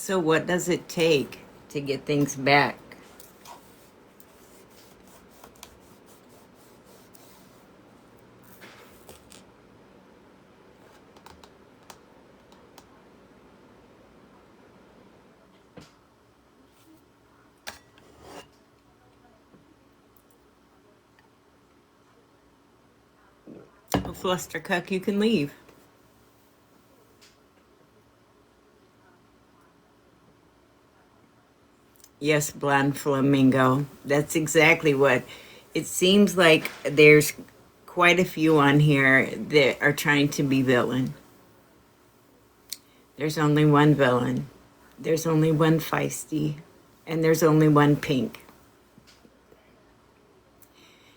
So what does it take to get things back? Well, Flustercuck, you can leave. Yes, Blonde Flamingo. That's exactly what it seems like. There's quite a few on here that are trying to be villain. There's only one villain. There's only one feisty. And there's only one pink.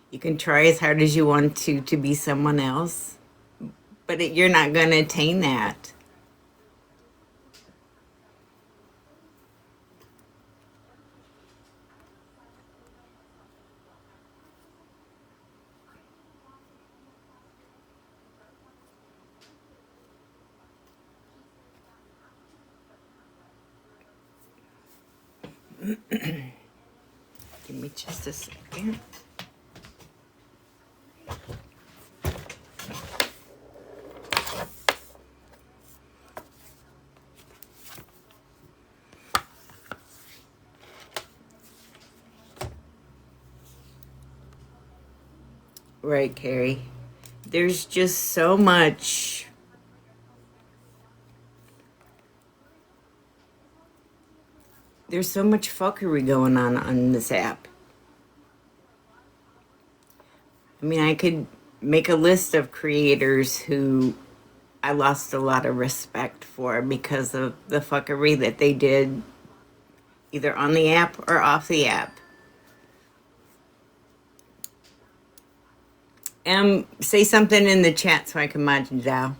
You can try as hard as you want to be someone else, but you're not going to attain that. Give me just a second. Right, Carrie. There's just so much. There's so much fuckery going on this app. I mean, I could make a list of creators who I lost a lot of respect for because of the fuckery that they did either on the app or off the app. Say something in the chat so I can mod you down.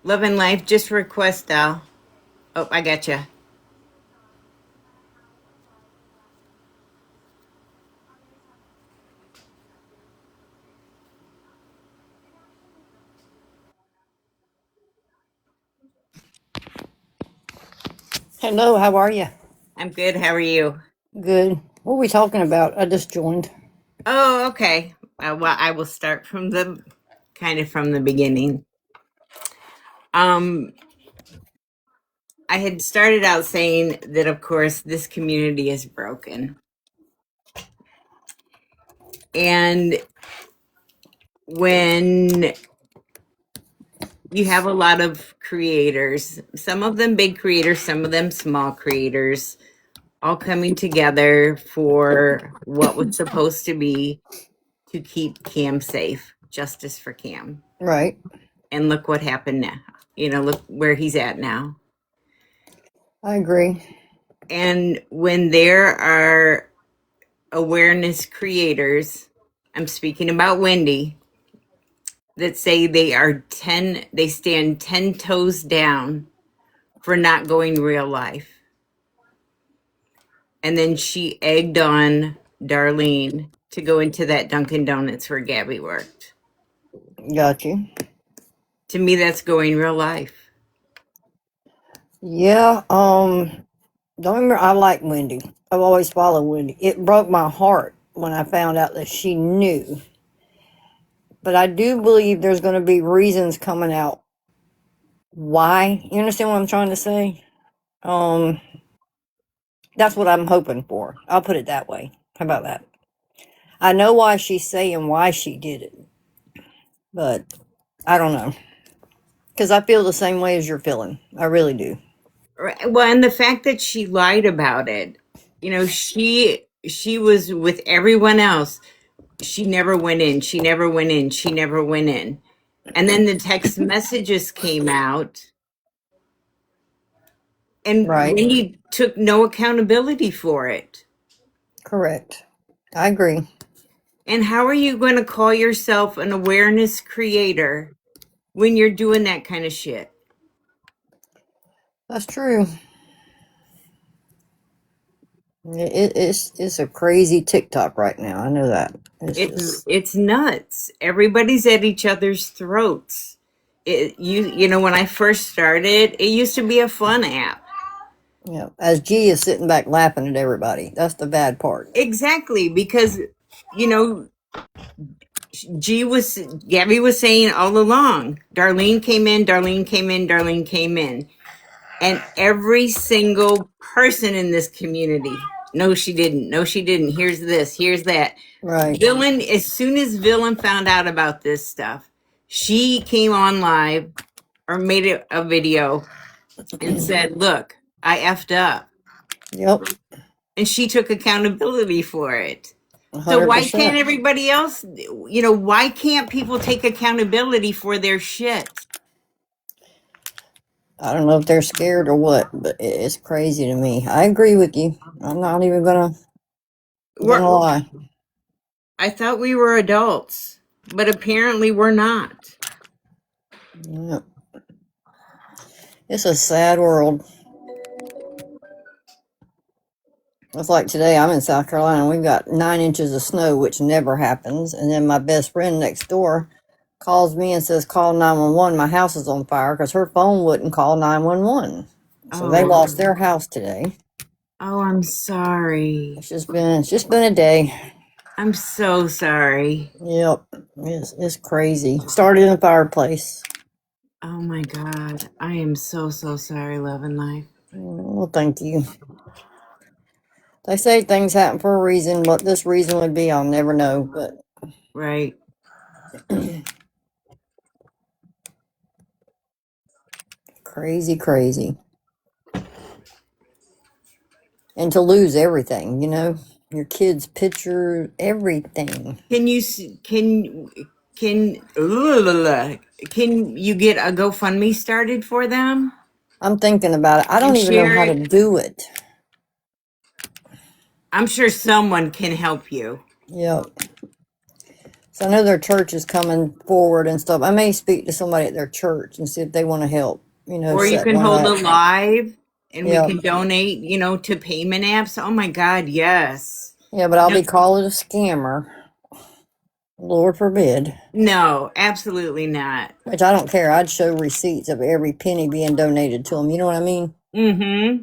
Love and Life, just request Al. Oh, I gotcha. Hello, how are you? I'm good. How are you? Good. What are we talking about? I just joined. Oh, okay. Well, I will start from the beginning. I had started out saying that, of course, this community is broken. And when you have a lot of creators, some of them big creators, some of them small creators, all coming together for what was supposed to be to keep Cam safe, justice for Cam. Right. And look what happened now. Look where he's at now. I agree. And when there are awareness creators, I'm speaking about Wendy, that say they stand 10 toes down for not going real life. And then she egged on Darlene to go into that Dunkin' Donuts where Gabby worked. Got you. To me, that's going real life. Yeah, don't remember, I like Wendy. I've always followed Wendy. It broke my heart when I found out that she knew. But I do believe there's going to be reasons coming out why. You understand what I'm trying to say? That's what I'm hoping for. I'll put it that way. How about that? I know why she's saying why she did it, but I don't know. Because I feel the same way as you're feeling. I really do. Right. Well, and the fact that she lied about it, she was with everyone else. She never went in. She never went in. She never went in. And then the text messages came out, and Right. Wendy took no accountability for it. Correct. I agree. And how are you going to call yourself an awareness creator when you're doing that kind of shit? That's true. It's a crazy TikTok right now. I know that. It's just It's nuts. Everybody's at each other's throats. You know, when I first started, it used to be a fun app. As G is sitting back laughing at everybody. That's the bad part. Exactly, because you know, Gabby was saying all along, Darlene came in, Darlene came in, Darlene came in. And every single person in this community, no, she didn't. No, she didn't. Here's this, here's that. Right. Villain, as soon as Villain found out about this stuff, she came on live or made a video and said, look, I effed up. Yep. And she took accountability for it. So why can't 100%. everybody else, why can't people take accountability for their shit? I don't know if they're scared or what, but it's crazy to me. I agree with you. I'm not even gonna lie. I thought we were adults, but apparently we're not. Yep. It's a sad world. It's like today, I'm in South Carolina, and we've got 9 inches of snow, which never happens. And then my best friend next door calls me and says, call 911. My house is on fire because her phone wouldn't call 911. So they lost their house today. Oh, I'm sorry. It's just been a day. I'm so sorry. Yep. It's crazy. Started in a fireplace. Oh my God. I am so sorry, Love and Life. Well, thank you. They say things happen for a reason. What this reason would be, I'll never know. But right. Crazy. And to lose everything, your kids' picture, everything. Can you can you get a GoFundMe started for them? I'm thinking about it. I don't And even know share how to it? do it. I'm sure someone can help you. Yep. So I know their church is coming forward and stuff. I may speak to somebody at their church and see if they want to help, Or you set can one hold up. a live and we Yep. can donate, to payment apps. Oh my God, yes. Yeah, but I'll be called a scammer. Lord forbid. No, absolutely not. Which I don't care. I'd show receipts of every penny being donated to them. You know what I mean? Mm-hmm.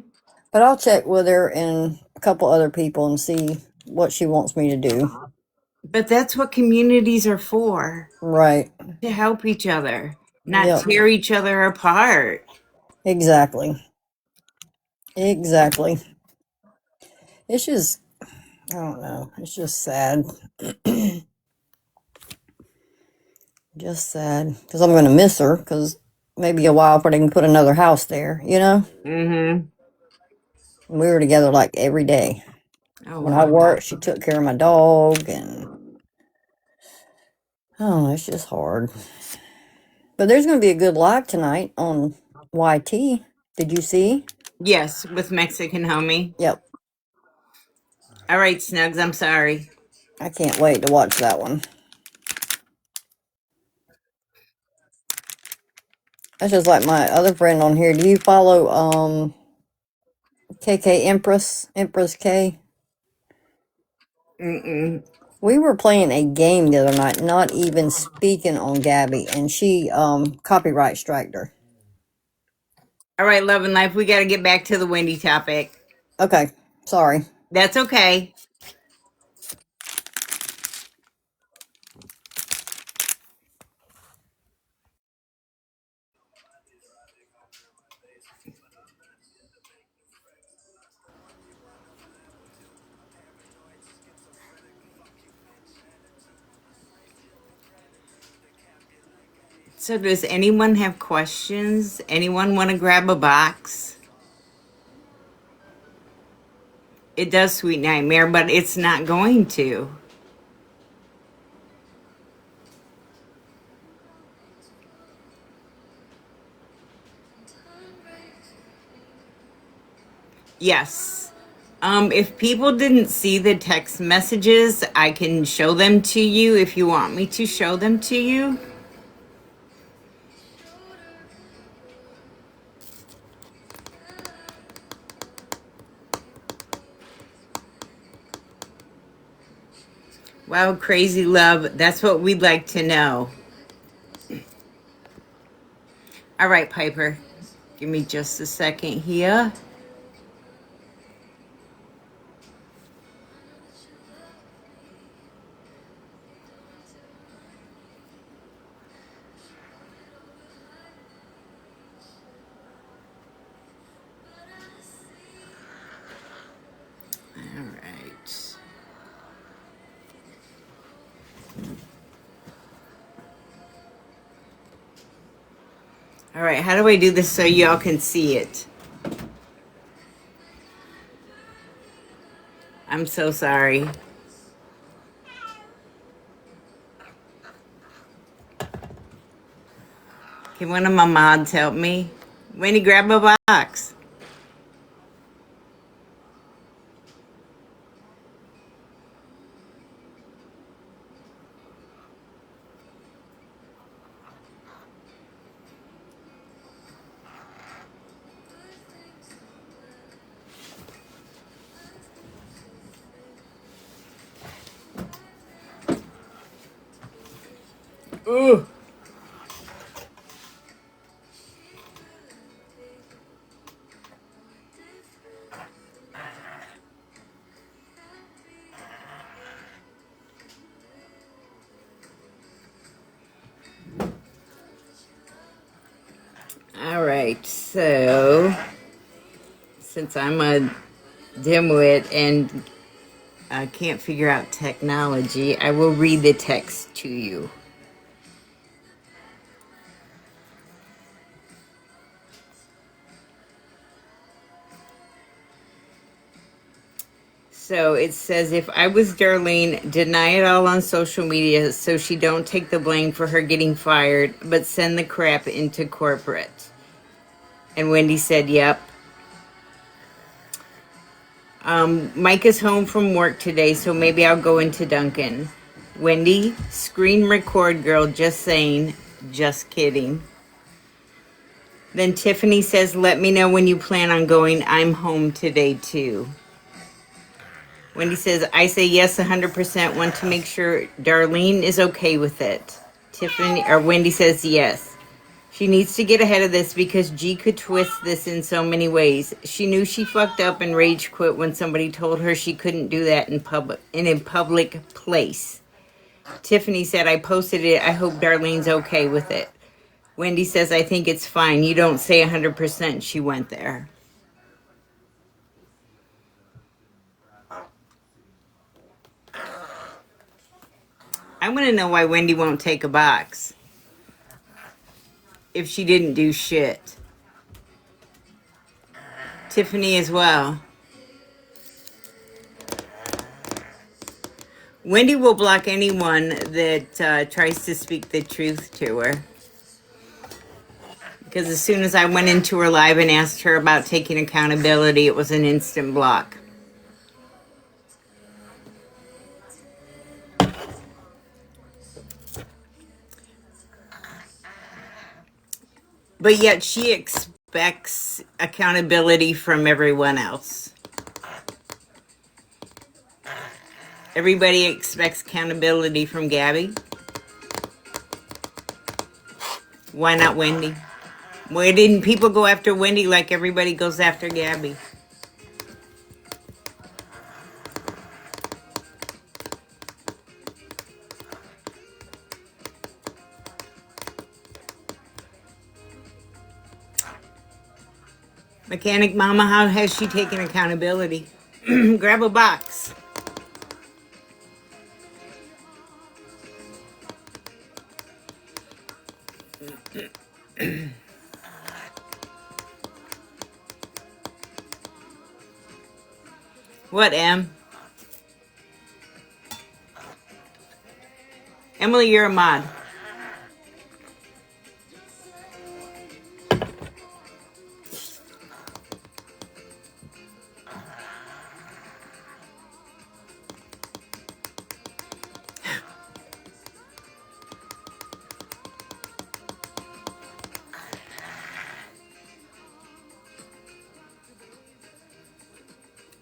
But I'll check with her and a couple other people and see what she wants me to do. But that's what communities are for. Right. To help each other, not Yep. tear each other apart. Exactly. It's just, I don't know. It's just sad. Just sad. Because I'm going to miss her. Because maybe a while before they can put another house there, Mm-hmm. We were together like every day. Oh, When I wow. worked, she took care of my dog. And, oh, it's just hard. But there's going to be a good live tonight on YT. Did you see? Yes, with Mexican Homie. Yep. All right, Snugs, I'm sorry. I can't wait to watch that one. That's just like my other friend on here. Do you follow KK Empress K? Mm-mm. We were playing a game the other night, not even speaking on Gabby, and she copyright striked her. All right, Love and Life, we got to get back to the Wendy topic. Okay, sorry. That's okay. So does anyone have questions? Anyone want to grab a box? It does, Sweet Nightmare, but it's not going to. Yes. If people didn't see the text messages, I can show them to you if you want me to show them to you. Wow, crazy love. That's what we'd like to know. All right, Piper. Give me just a second here. All right. All right, how do I do this so y'all can see it? I'm so sorry. Can one of my mods help me? Wendy, grab a box. Ooh. All right, so since I'm a dimwit and I can't figure out technology, I will read the text to you. So it says, if I was Darlene, deny it all on social media so she don't take the blame for her getting fired, but send the crap into corporate. And Wendy said, yep. Mike is home from work today, so maybe I'll go into Dunkin'. Wendy, screen record girl, just saying, just kidding. Then Tiffany says, let me know when you plan on going. I'm home today too. Wendy says, I say yes 100%, want to make sure Darlene is okay with it. Wendy says yes. She needs to get ahead of this because G could twist this in so many ways. She knew she fucked up and rage quit when somebody told her she couldn't do that in a public place. Tiffany said, I posted it. I hope Darlene's okay with it. Wendy says, I think it's fine. You don't say 100% she went there. I want to know why Wendy won't take a box if she didn't do shit. Tiffany as well. Wendy will block anyone that tries to speak the truth to her. Because as soon as I went into her live and asked her about taking accountability, it was an instant block. But yet she expects accountability from everyone else. Everybody expects accountability from Gabby. Why not Wendy? Why didn't people go after Wendy like everybody goes after Gabby? Mechanic Mama, how has she taken accountability? Grab a box. What, Em? Emily, you're a mod.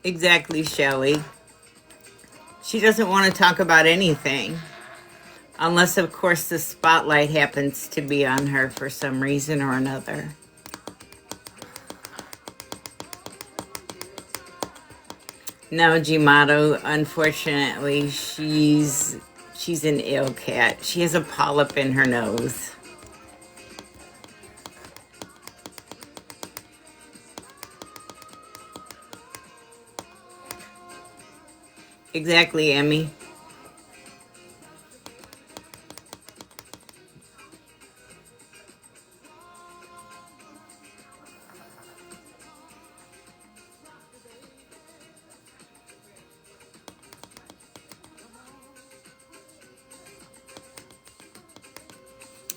Exactly, Shelley. She doesn't want to talk about anything. Unless, of course, the spotlight happens to be on her for some reason or another. No, Gimato, unfortunately, she's an ill cat. She has a polyp in her nose. Exactly, Emmy.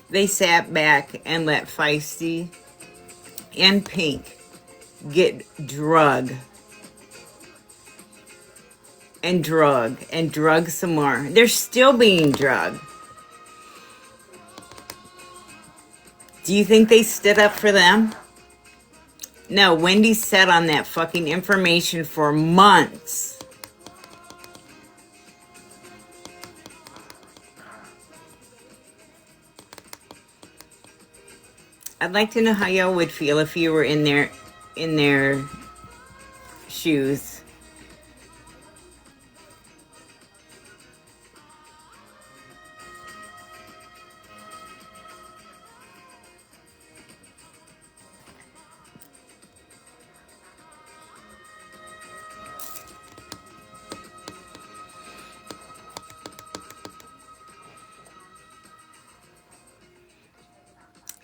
They sat back and let Feisty and Pink get drug and drug some more. They're still being drugged. Do you think they stood up for them? No, Wendy sat on that fucking information for months. I'd like to know how y'all would feel if you were in their shoes.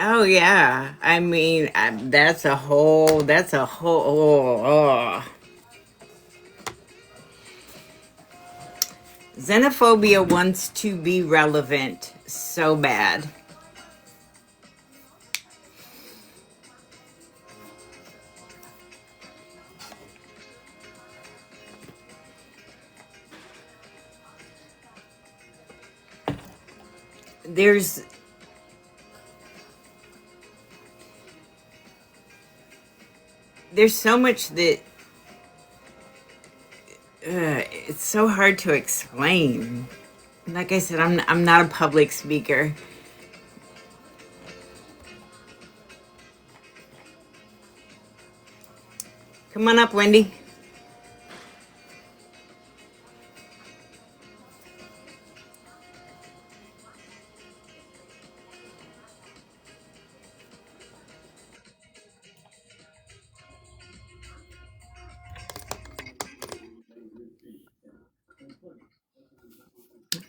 Oh yeah, I mean that's a whole. Oh. Xenophobia wants to be relevant so bad. There's so much that it's so hard to explain. Like I said, I'm not a public speaker. Come on up, Wendy.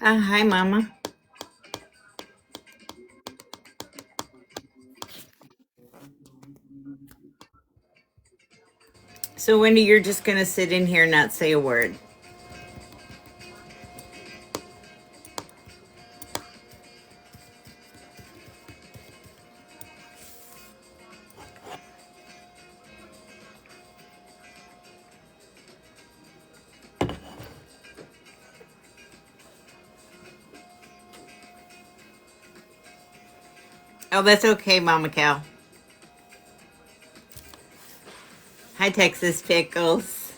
Hi, Mama. So, Wendy, you're just gonna sit in here and not say a word. Oh, that's okay, Mama Cow. Hi, Texas Pickles.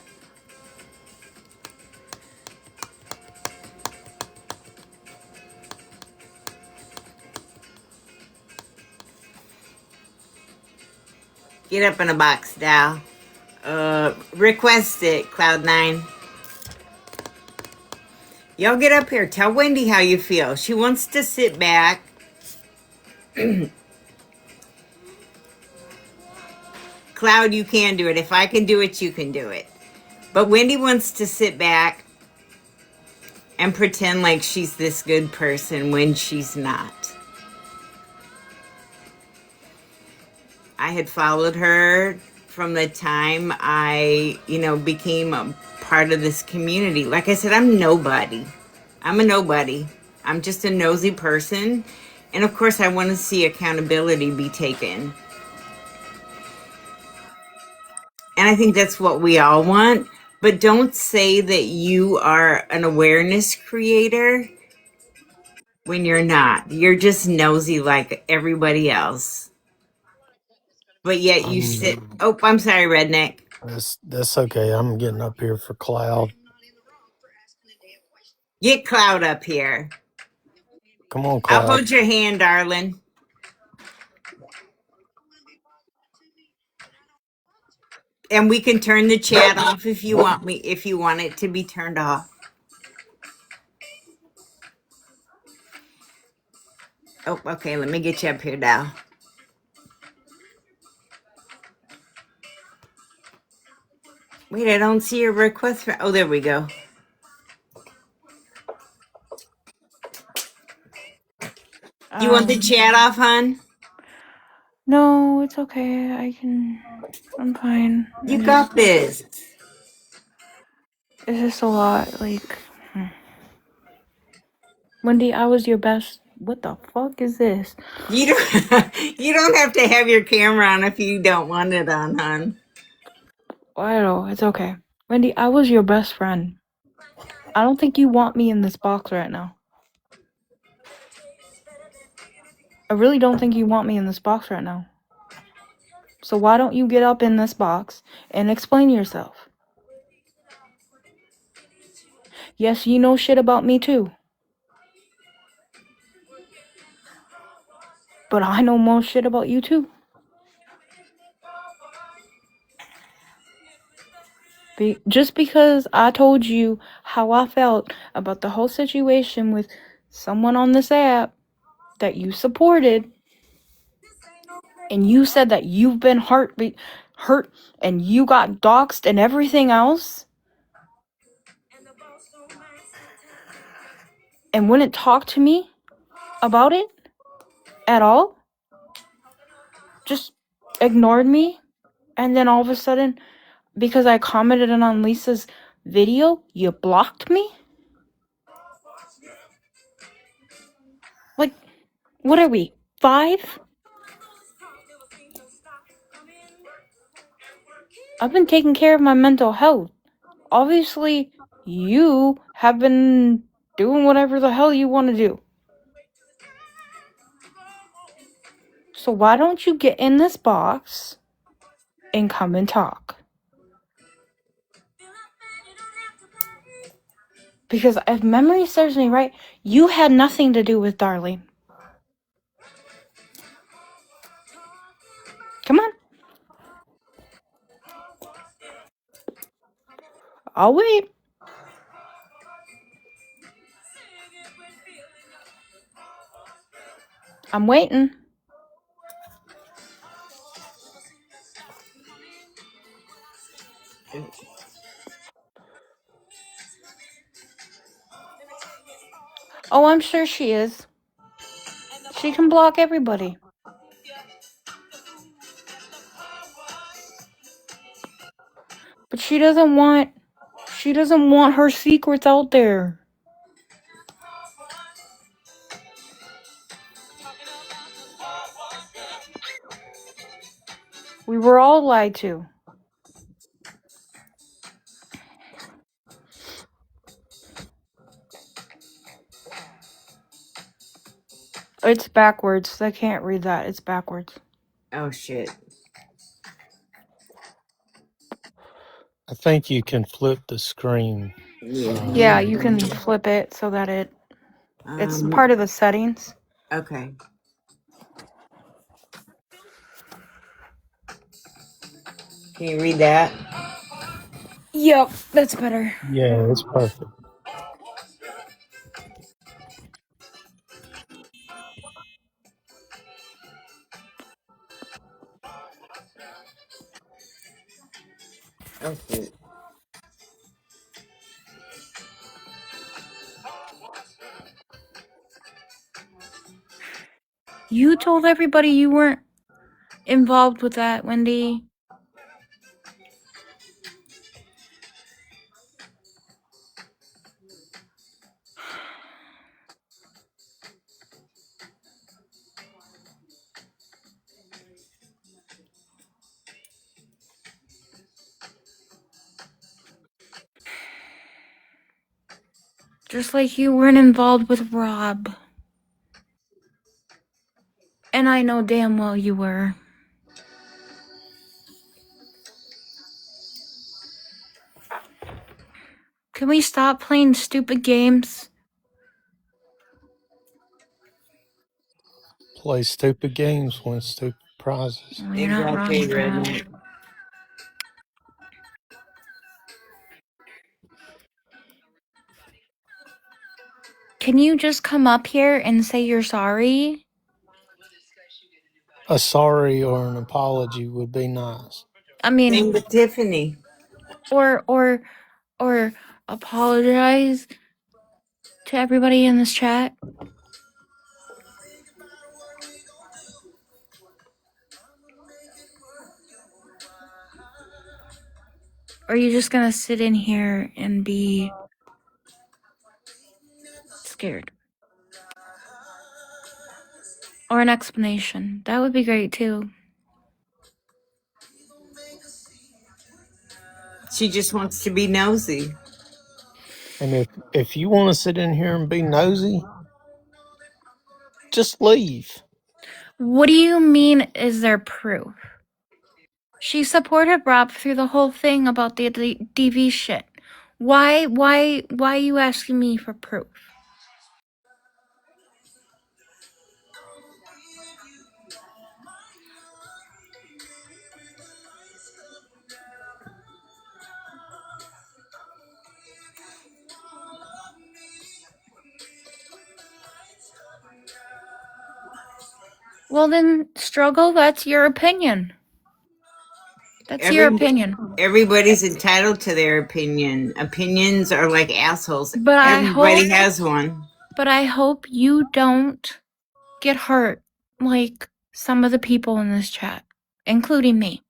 Get up in a box, Dow. Request it, Cloud9. Y'all get up here. Tell Wendy how you feel. She wants to sit back. Cloud, you can do it. If I can do it, you can do it. But Wendy wants to sit back and pretend like she's this good person when she's not. I had followed her from the time I, became a part of this community. Like I said, I'm nobody. I'm a nobody. I'm just a nosy person. And of course, I want to see accountability be taken. And I think that's what we all want. But don't say that you are an awareness creator when you're not. You're just nosy like everybody else. But yet you sit. Oh, I'm sorry, Redneck. That's okay. I'm getting up here for Cloud. Get Cloud up here. Come on, I'll Cloud. hold your hand, darling. And we can turn the chat off if you want it to be turned off. Oh, okay, let me get you up here now. Wait, I don't see your request. Oh, there we go. You want the chat off, hon? No, it's okay. I'm fine. You got this. It's just a lot. Like, Wendy, I was your best. What the fuck is this? You don't have to have your camera on if you don't want it on, hon. I don't know. It's okay. Wendy, I was your best friend. I don't think you want me in this box right now. I really don't think you want me in this box right now. So why don't you get up in this box and explain yourself? Yes, you know shit about me too. But I know more shit about you too. Just because I told you how I felt about the whole situation with someone on this app that you supported, and you said that you've been hurt and you got doxxed and everything else, and wouldn't talk to me about it at all, just ignored me, and then all of a sudden, because I commented on Lisa's video, you blocked me? Like, what are we, 5? I've been taking care of my mental health. Obviously, you have been doing whatever the hell you want to do. So why don't you get in this box and come and talk? Because if memory serves me right, you had nothing to do with Darlene. Come on. I'll wait. I'm waiting. Oh, I'm sure she is. She can block everybody. But she doesn't want her secrets out there. We were all lied to. It's backwards. I can't read that. It's backwards. Oh, shit. I think you can flip the screen. Yeah, you can flip it so that it's part of the settings. Okay. Can you read that? Yep, that's better. Yeah, it's perfect. Oh, shoot. You told everybody you weren't involved with that, Wendy. Just like you weren't involved with Rob. And I know damn well you were. Can we stop playing stupid games? Play stupid games, win stupid prizes. Well, you're not wrong Exactly, for that. Redneck. Can you just come up here and say you're sorry? A sorry or an apology would be nice. I mean, Same with Tiffany. or apologize to everybody in this chat. Or are you just gonna sit in here and be scared? Or an explanation. That would be great too. She just wants to be nosy. And if you want to sit in here and be nosy, just leave. What do you mean, is there proof? She supported Rob through the whole thing about the DV shit. Why are you asking me for proof? Well then, struggle, that's your opinion. That's your opinion. Everybody's entitled to their opinion. Opinions are like assholes. But Everybody has one. I hope you don't get hurt like some of the people in this chat, including me.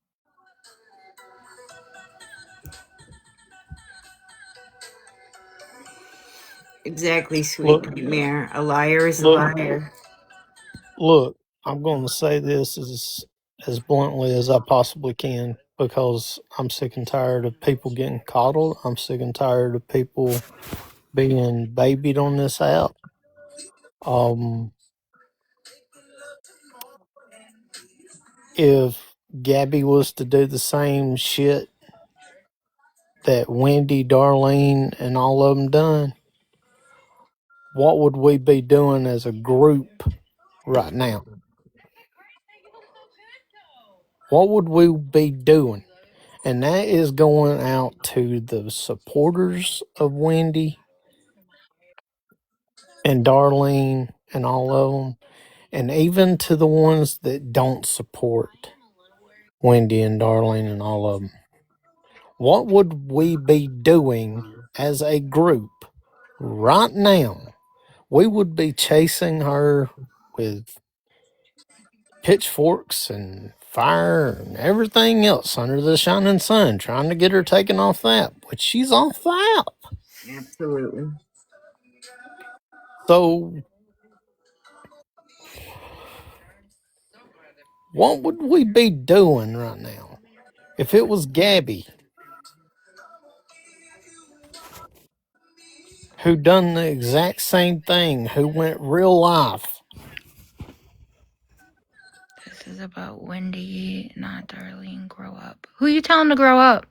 Exactly, sweet Look, nightmare. A liar is a look, liar. look, I'm going to say this as bluntly as I possibly can because I'm sick and tired of people getting coddled. I'm sick and tired of people being babied on this app. If Gabby was to do the same shit that Wendy, Darlene, and all of them done, what would we be doing as a group right now? What would we be doing? And that is going out to the supporters of Wendy and Darlene and all of them, and even to the ones that don't support Wendy and Darlene and all of them. What would we be doing as a group right now? We would be chasing her with pitchforks and fire and everything else under the shining sun, trying to get her taken off that, but she's off that. Absolutely. So what would we be doing right now if it was Gabby who done the exact same thing, who went real life? This is about Wendy, not Darlene. Grow up. Who you telling to grow up?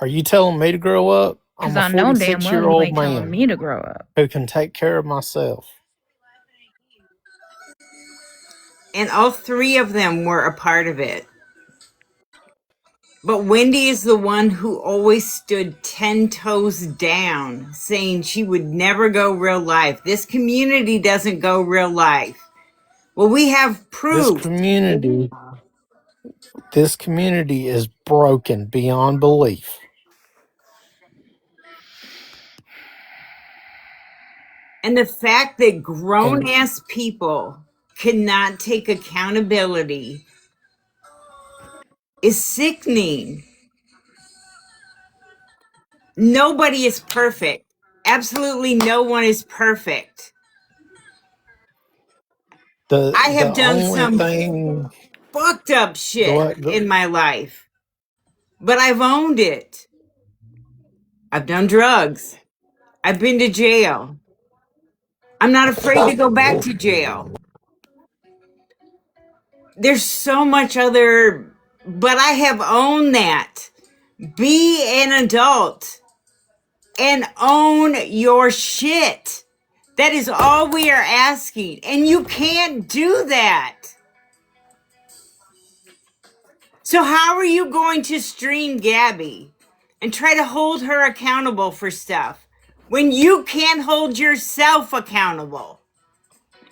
Are you telling me to grow up? Because I'm a I know damn well you 46-year-old ain't telling man me to grow up. who can take care of myself. And all three of them were a part of it. But Wendy is the one who always stood 10 toes down, saying she would never go real life. This community doesn't go real life. Well, we have This proof. community is broken beyond belief. And the fact that grown And ass people cannot take accountability is sickening. Nobody is perfect. Absolutely no one is perfect. I the have done only some thing fucked up shit in my life, but I've owned it. I've done drugs. I've been to jail. I'm not afraid to go back to jail. There's so much other, but I have owned that. Be an adult and own your shit. That is all we are asking. And you can't do that. So how are you going to stream Gabby and try to hold her accountable for stuff when you can't hold yourself accountable?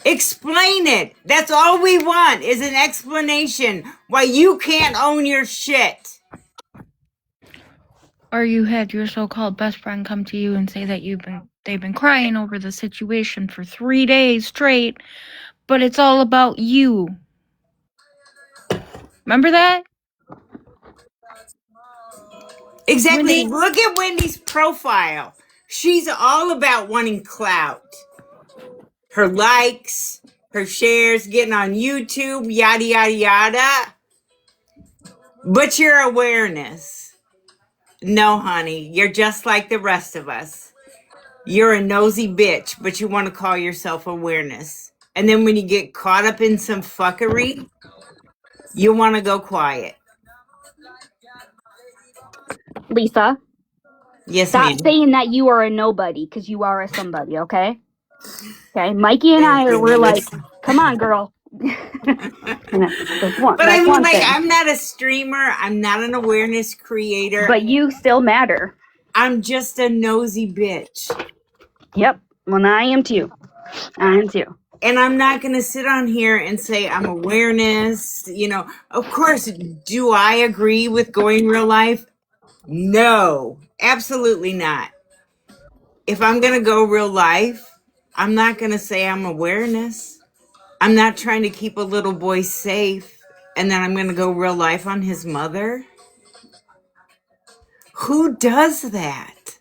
Explain it. That's all we want is an explanation why you can't own your shit. Or you had your so-called best friend come to you and say that they've been crying over the situation for 3 days straight, but it's all about you. Remember that? Exactly. Wendy? Look at Wendy's profile. She's all about wanting clout. Her likes, her shares, getting on YouTube, yada, yada, yada. But your awareness. No, honey, you're just like the rest of us. You're a nosy bitch, but you want to call yourself awareness. And then when you get caught up in some fuckery, you want to go quiet. Lisa, Yes, stop ma'am. saying that you are a nobody, because you are a somebody, okay? Okay, Mikey and Thank I you, were like, Melissa. come on, girl. And that's one. But I That's mean, one like, thing. I'm not a streamer. I'm not an awareness creator. But you still matter. I'm just a nosy bitch. Yep. Well, I am too. I am too. And I'm not going to sit on here and say I'm awareness. You know, of course, do I agree with going real life? No, absolutely not. If I'm going to go real life, I'm not going to say I'm awareness. I'm not trying to keep a little boy safe and then I'm going to go real life on his mother. Who does that?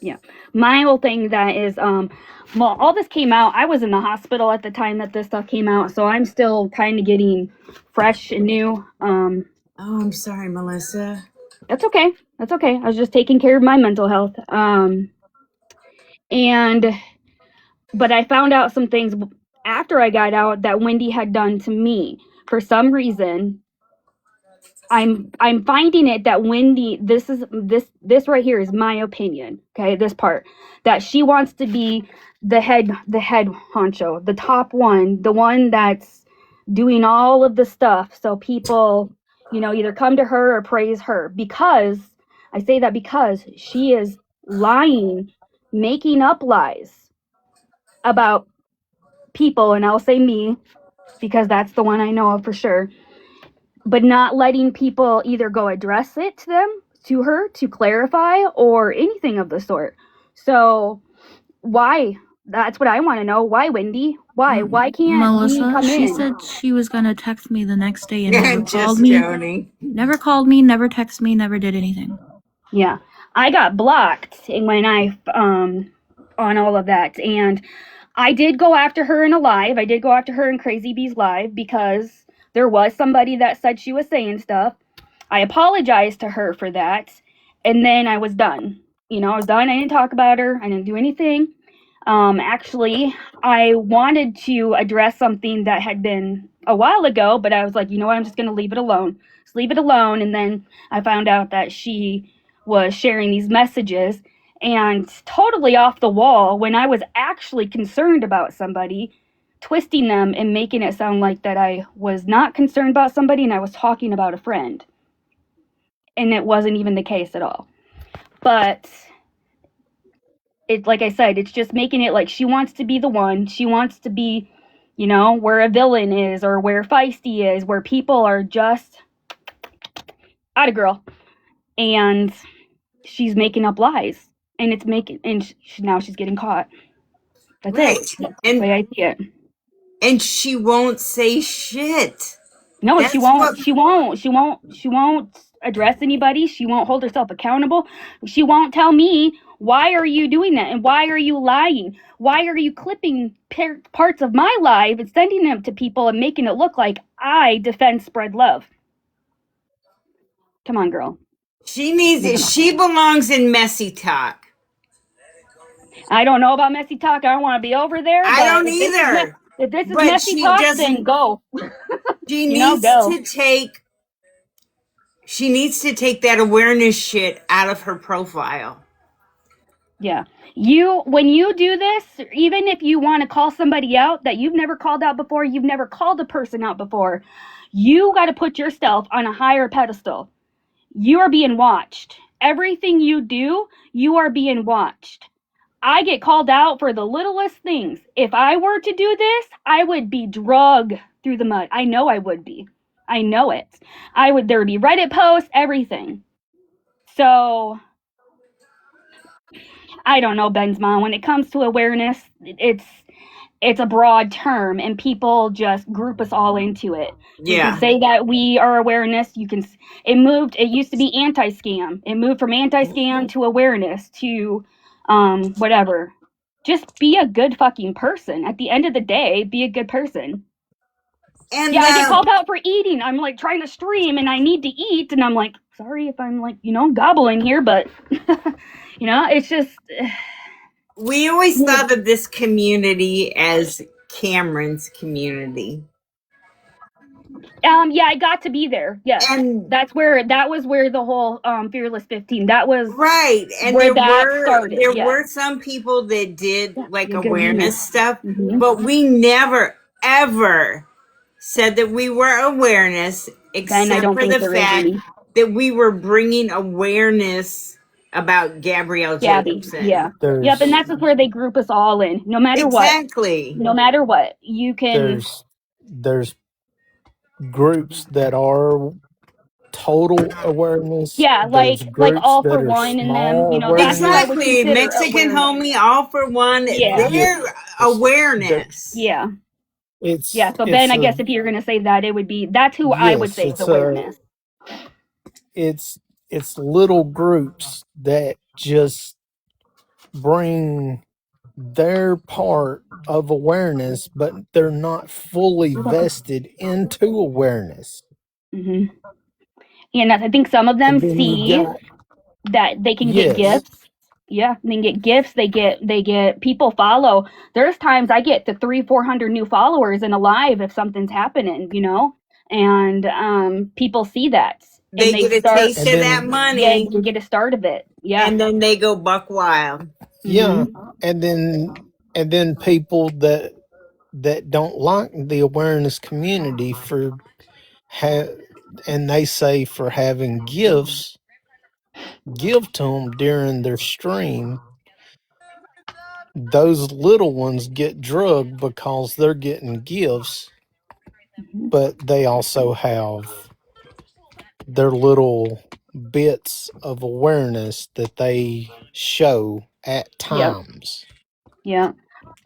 Yeah. My whole thing that is, well, all this came out. I was in the hospital at the time that this stuff came out, so I'm still kind of getting fresh and new. Oh, I'm sorry, Melissa. That's okay. That's okay. I was just taking care of my mental health. But I found out some things after I got out that Wendy had done to me. For some reason, I'm finding it that Wendy, this right here is my opinion, okay? This part that she wants to be the head honcho, the top one, the one that's doing all of the stuff so people, either come to her or praise her, because I say that because she is lying, making up lies about people, and I'll say me because that's the one I know of for sure, but not letting people either go address it to her to clarify or anything of the sort. So why? That's what I want to know. Why, Wendy? Why can't we Melissa, come she in? said she was gonna text me the next day and never called Just me. joking. Never called me, never texted me, never did anything. Yeah, I got blocked when I on all of that, and I did go after her in a live. I did go after her in Crazy Bee's live because there was somebody that said she was saying stuff. I apologized to her for that, and then I was done. I was done. I didn't talk about her. I didn't do anything. Actually, I wanted to address something that had been a while ago, but I was like, you know what? I'm just going to leave it alone. Just leave it alone. And then I found out that she was sharing these messages and totally off the wall when I was actually concerned about somebody, twisting them and making it sound like that I was not concerned about somebody and I was talking about a friend. And it wasn't even the case at all. But it's like I said, it's just making it like she wants to be the one. She wants to be, where a villain is or where Feisty is, where people are just out of girl. And she's making up lies. And now she's getting caught. That's Right. it. That's the way I see it. And she won't say shit. No, That's she won't. what- She won't. She won't address anybody. She won't hold herself accountable. She won't tell me, why are you doing that? And why are you lying? Why are you clipping parts of my life and sending them to people and making it look like I defend spread love? Come on, girl. She belongs in messy talk. I don't know about messy talk. I don't want to be over there. I but don't either. If this is But messy she talk, doesn't. then go. She You know, needs go. to take. She needs to take that awareness shit out of her profile. Yeah. When you do this, even if you want to call somebody out that you've never called out before, you've never called a person out before, you got to put yourself on a higher pedestal. You are being watched. Everything you do, you are being watched. I get called out for the littlest things. If I were to do this, I would be dragged through the mud. I know I would be. I know it. There would be Reddit posts, everything. So I don't know, Ben's mom. When it comes to awareness, it's a broad term, and people just group us all into it. We can Yeah. say that we are awareness. It used to be anti-scam. It moved from anti-scam to awareness to whatever. Just be a good fucking person. At the end of the day, be a good person. And Yeah, I get called out for eating. I'm like trying to stream and I need to eat, and I'm like, sorry if I'm like, gobbling here, but it's just we always thought of this community as Cameron's community. Yeah, I got to be there. Yes. And that was where the whole Fearless 15, that was right. And where that started. there Yeah. were some people that did like Yeah, good awareness stuff, Mhm. but we never ever said that we were awareness, Then I except don't for think the there is fact any. that we were bringing awareness about Gabrielle Gabby. Jacobson. Yeah. Yep, and There's that's just where they group us all in. No matter what. Exactly. No matter what. You can there's groups that are total awareness. Yeah, There's like groups All for that are One and them, small that's what I would awareness. Exactly. consider Mexican awareness. homie, all for one. Yeah. They're Yes. awareness. Yeah. It's Yeah. So Ben, I guess if you're gonna say that, it would be that's who I would yes, say is awareness. it's little groups that just bring their part of awareness, but they're not fully vested into awareness. Mm-hmm. And I think some of them And then you see got that they can get yes, gifts. Yeah, they can get gifts. They get people follow. There's times I get to 300-400 new followers in a live if something's happening, and people see that They and get a start. taste and of that then money. Yeah, you get a start of it. Yeah, And then they go buck wild. yeah, Mhm. and then people that don't like the awareness community and they say for having gifts, give to them during their stream. Those little ones get drugged because they're getting gifts, Mhm. but they also have their little bits of awareness that they show at Yep. times. Yeah,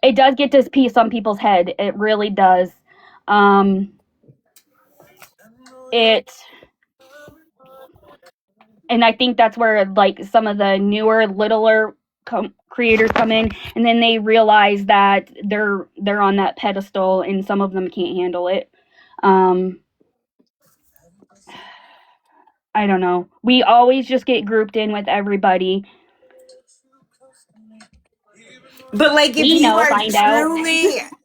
it does get to piece on people's head. It really does. It And I think that's where like some of the newer, littler creators come in, and then they realize that they're on that pedestal, and some of them can't handle it. I don't know. We always just get grouped in with everybody. But like We find out.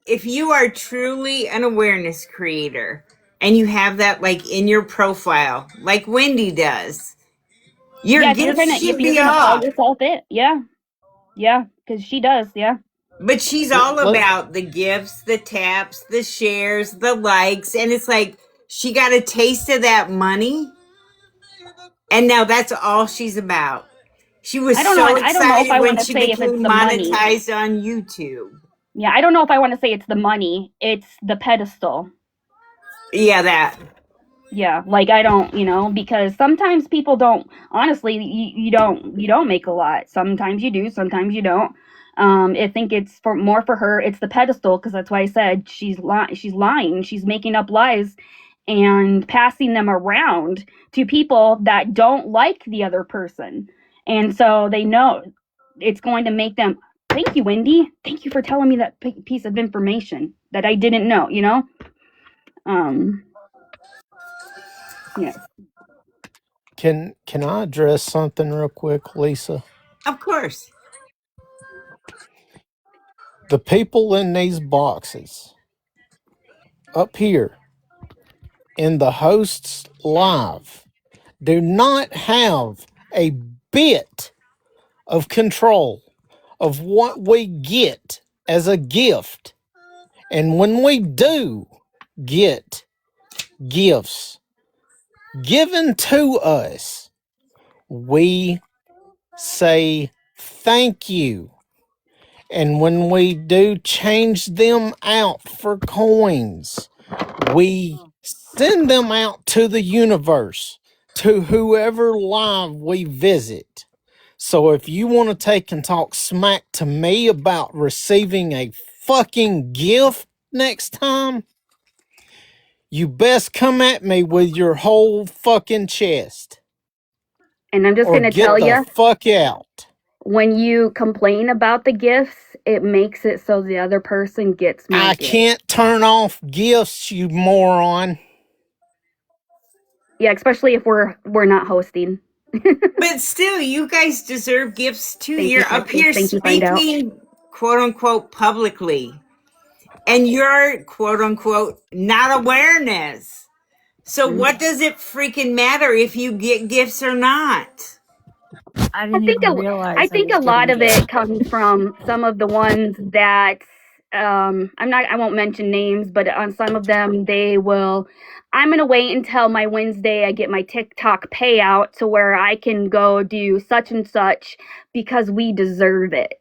if you are truly an awareness creator and you have that like in your profile, like Wendy does, your Yeah, gifts if should you're be gonna call off. yourself it, yeah, because she does, yeah. But she's all Let- about the gifts, the taps, the shares, the likes, and it's like she got a taste of that money, and now that's all she's about. She was I don't know. so I don't know if excited I when want to she say if it's became the money. monetized on YouTube. Yeah, I don't know if I want to say it's the money. It's the pedestal. Yeah, that. Yeah, like I don't, because sometimes people don't. Honestly, you don't make a lot. Sometimes you do, sometimes you don't. I think it's more for her. It's the pedestal, because that's why I said she's lying. She's making up lies and passing them around to people that don't like the other person, and so they know it's going to make them. Thank you, Wendy. Thank you for telling me that piece of information that I didn't know. Yeah. Can I address something real quick, Lisa? Of course. The people in these boxes up here in the host's live do not have a bit of control of what we get as a gift. And when we do get gifts given to us, we say thank you. And when we do change them out for coins, we send them out to the universe, to whoever live we visit. So if you want to take and talk smack to me about receiving a fucking gift next time, you best come at me with your whole fucking chest. And I'm just Or going to get tell the you, fuck out. when you complain about the gifts, it makes it so the other person gets more I gifts. can't turn off gifts, you moron. Yeah, especially if we're not hosting. But still, you guys deserve gifts too. Thank you, You're up Texas. here Thank you, Find Out. speaking, quote unquote, publicly. And you're, quote unquote, not awareness. So what does it freaking matter if you get gifts or not? I didn't even realize I think was a lot getting of gifts. it comes from some of the ones that I won't mention names, but on some of them I'm going to wait until my Wednesday I get my TikTok payout to where I can go do such and such because we deserve it.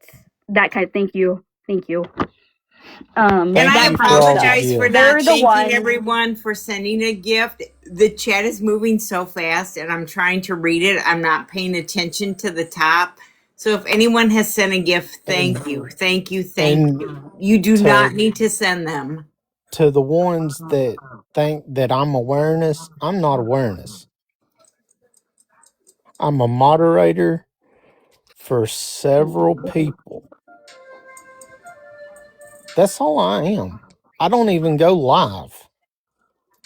That kind of thank you. And I Thank you for all the apologize for gifts. not They're the thanking ones. everyone for sending a gift. The chat is moving so fast and I'm trying to read it. I'm not paying attention to the top. So if anyone has sent a gift, thank you. Thank you. Thank you. You do not need to send them. To the ones that think that I'm awareness, I'm not awareness. I'm a moderator for several people. That's all I am. I don't even go live.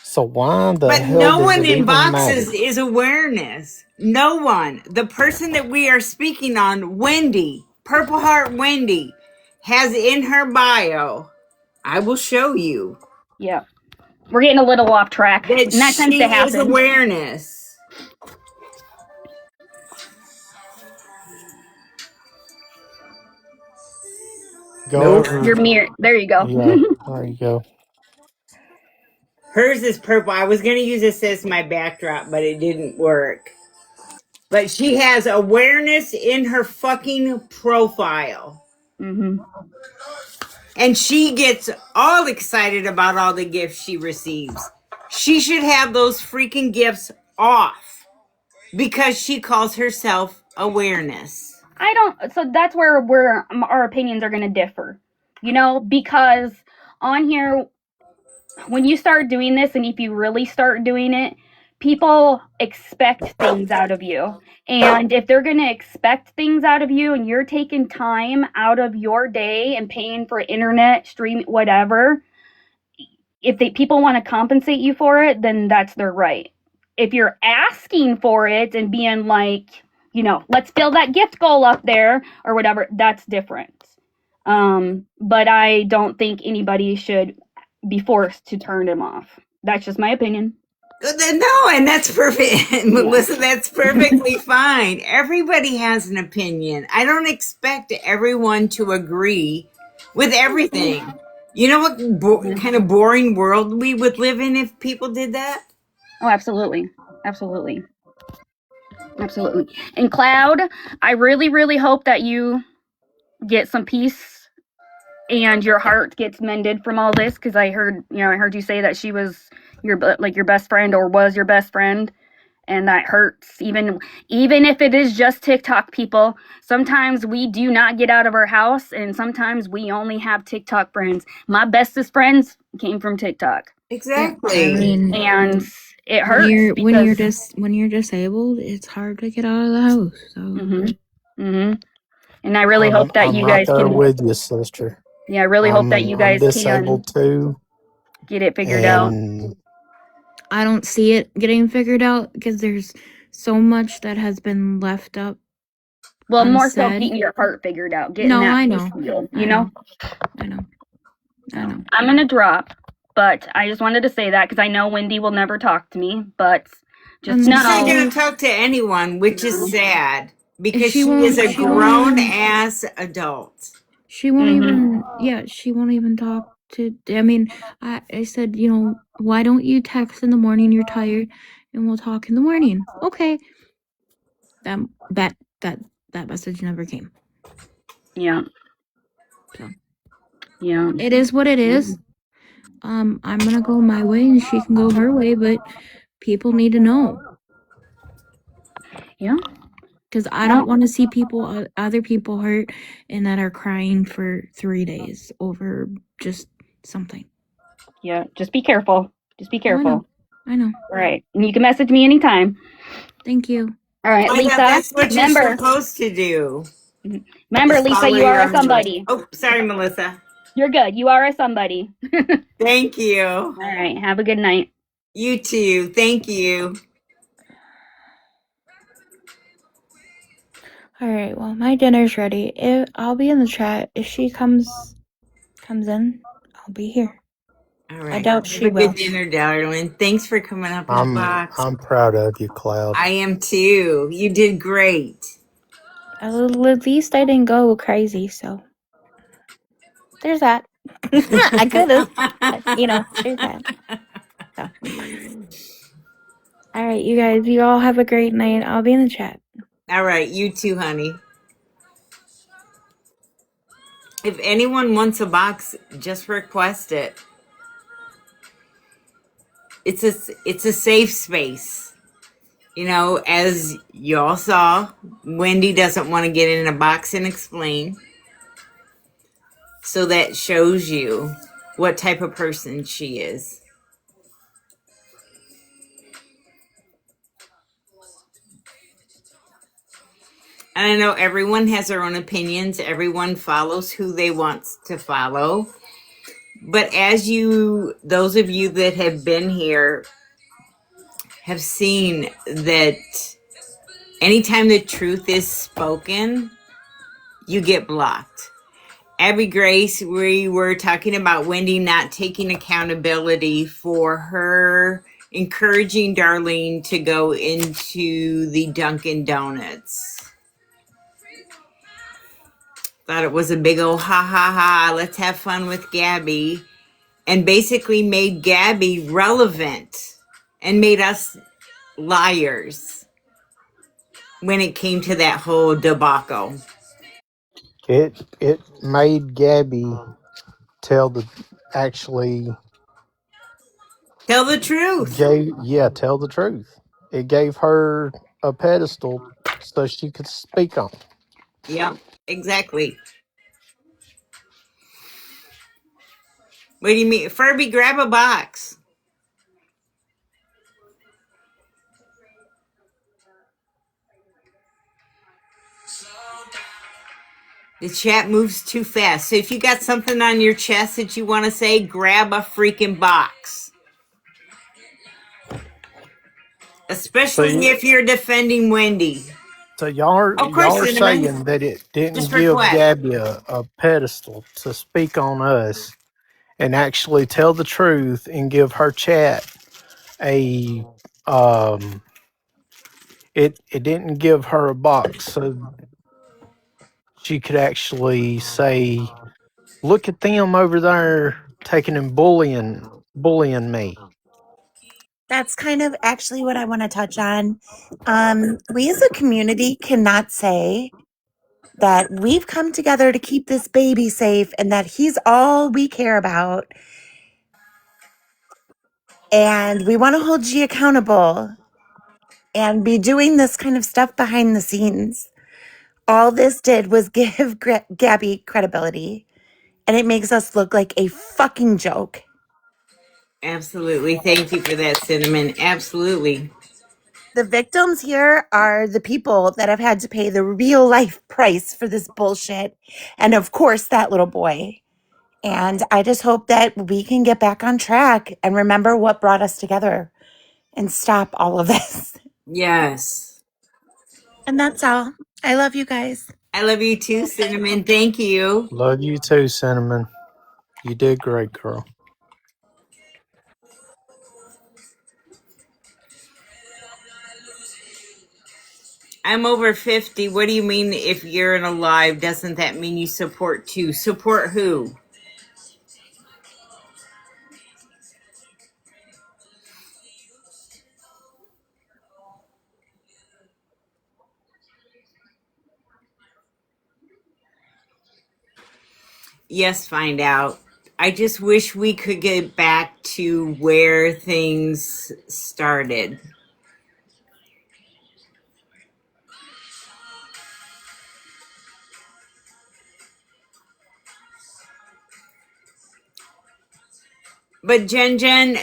So why the But hell no does one it in even matter? boxes is awareness. No one. The person that we are speaking on, Wendy, Purple Heart Wendy, has in her bio, I will show you, Yeah. We're getting a little off track. that And that tends she to is happen. awareness. Go Nope. over. Your mirror. There you go. Yeah, there you go. Hers is purple. I was going to use this as my backdrop, but it didn't work. But she has awareness in her fucking profile. Mm-hmm. And she gets all excited about all the gifts she receives. She should have those freaking gifts off because she calls herself awareness. So that's where our opinions are going to differ, because on here, when you start doing this, and if you really start doing it, people expect things out of you. And if they're going to expect things out of you and you're taking time out of your day and paying for internet, stream, whatever, if people want to compensate you for it, then that's their right. If you're asking for it and being like, let's fill that gift goal up there or whatever, that's different. But I don't think anybody should be forced to turn them off. That's just my opinion. No, and that's perfect. Melissa, that's perfectly fine. Everybody has an opinion. I don't expect everyone to agree with everything. You know what kind of boring world we would live in if people did that? Oh, absolutely. And Cloud, I really, really hope that you get some peace and your heart gets mended from all this, because I heard you say that she was your best friend, or was your best friend, and that hurts. Even if it is just TikTok, people, sometimes we do not get out of our house, and sometimes we only have TikTok friends. My bestest friends came from TikTok. Exactly. I mean, And it hurts when you're disabled, it's hard to get out of the house. So. Mm-hmm. And I really hope that you right guys there can. with you, sister. Yeah, I really hope that you guys I'm disabled too. Get it figured out. I don't see it getting figured out because there's so much that has been left up. Well, unsaid. more so getting your heart figured out. Getting No, that I know. Healed, I know. I'm gonna drop, but I just wanted to say that because I know Wendy will never talk to me, but just She's not know. going to talk to anyone, which is sad. because She she is won't. a She won't grown even. ass adult. She won't Mm-hmm. even. Yeah, she won't even talk to. I mean, I said, why don't you text in the morning? You're tired, and we'll talk in the morning. Okay. That that that that message never came. Yeah. So Yeah. it is what it is. I'm gonna go my way, and she can go her way. But people need to know. Yeah. Because I don't Well, want to see other people hurt and that are crying for 3 days over just something. yeah. Just be careful. Just be Oh, careful. I know. All right. And you can message me anytime. Thank you. All right, I thought Lisa. that's what you're Remember, supposed to do. remember, Is Lisa, follow you your are a own choice. somebody. Oh, sorry, Melissa. You're good. You are a somebody. Thank you. All right. Have a good night. You too. Thank you. All right. Well, my dinner's ready. I'll be in the chat. If she comes in, I'll be here. All right. I doubt Have she a will. good dinner, darling. Thanks for coming up in the box. I'm proud of you, Cloud. I am too. You did great. At least I didn't go crazy. So there's that. I could have, but there's that. So. All right, you guys. You all have a great night. I'll be in the chat. All right. You too, honey. If anyone wants a box, just request it. It's a safe space. As you all saw, Wendy doesn't want to get in a box and explain. So that shows you what type of person she is. And I know everyone has their own opinions. Everyone follows who they want to follow. But those of you that have been here have seen that anytime the truth is spoken, you get blocked. Abby Grace, we were talking about Wendy not taking accountability for her encouraging Darlene to go into the Dunkin' Donuts. Thought it was a big old ha ha ha, let's have fun with Gabby. And basically made Gabby relevant and made us liars when it came to that whole debacle. It made Gabby tell the actually Tell the truth. tell the truth. It gave her a pedestal so she could speak on. Yep, exactly. What do you mean? Furby, grab a box. The chat moves too fast. So if you got something on your chest that you want to say, grab a freaking box. So Especially if you're defending Wendy. so y'all Of course, are Cinnamon. saying that it didn't Just give request. Gabby a pedestal to speak on us and actually tell the truth and give her chat a it didn't give her a box so she could actually say, look at them over there taking and bullying me. That's kind of actually what I want to touch on. We as a community cannot say that we've come together to keep this baby safe and that he's all we care about. And we want to hold G accountable and be doing this kind of stuff behind the scenes. All this did was give Gabby credibility, and it makes us look like a fucking joke. Absolutely. Thank you for that, Cinnamon. Absolutely. The victims here are the people that have had to pay the real life price for this bullshit. And of course, that little boy. And I just hope that we can get back on track and remember what brought us together and stop all of this. Yes. And that's all. I love you guys. I love you too, Cinnamon. Thank you. Love you too, Cinnamon. You did great, girl. I'm over 50. What do you mean if you're in a live? Doesn't that mean you support too? Support who? Yes, find out. I just wish we could get back to where things started. But Jen,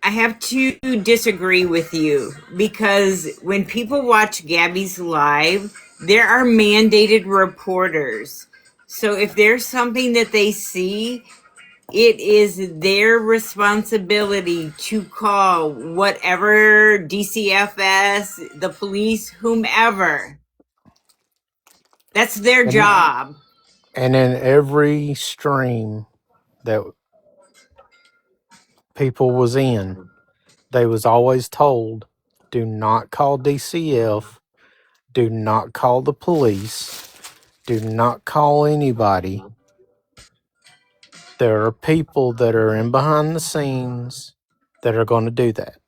I have to disagree with you because when people watch Gabby's live, there are mandated reporters. So if there's something that they see, it is their responsibility to call whatever DCFS, the police, whomever. That's their job. And in every stream that people was in, they was always told, do not call DCF, do not call the police, do not call anybody. There are people that are in behind the scenes that are going to do that.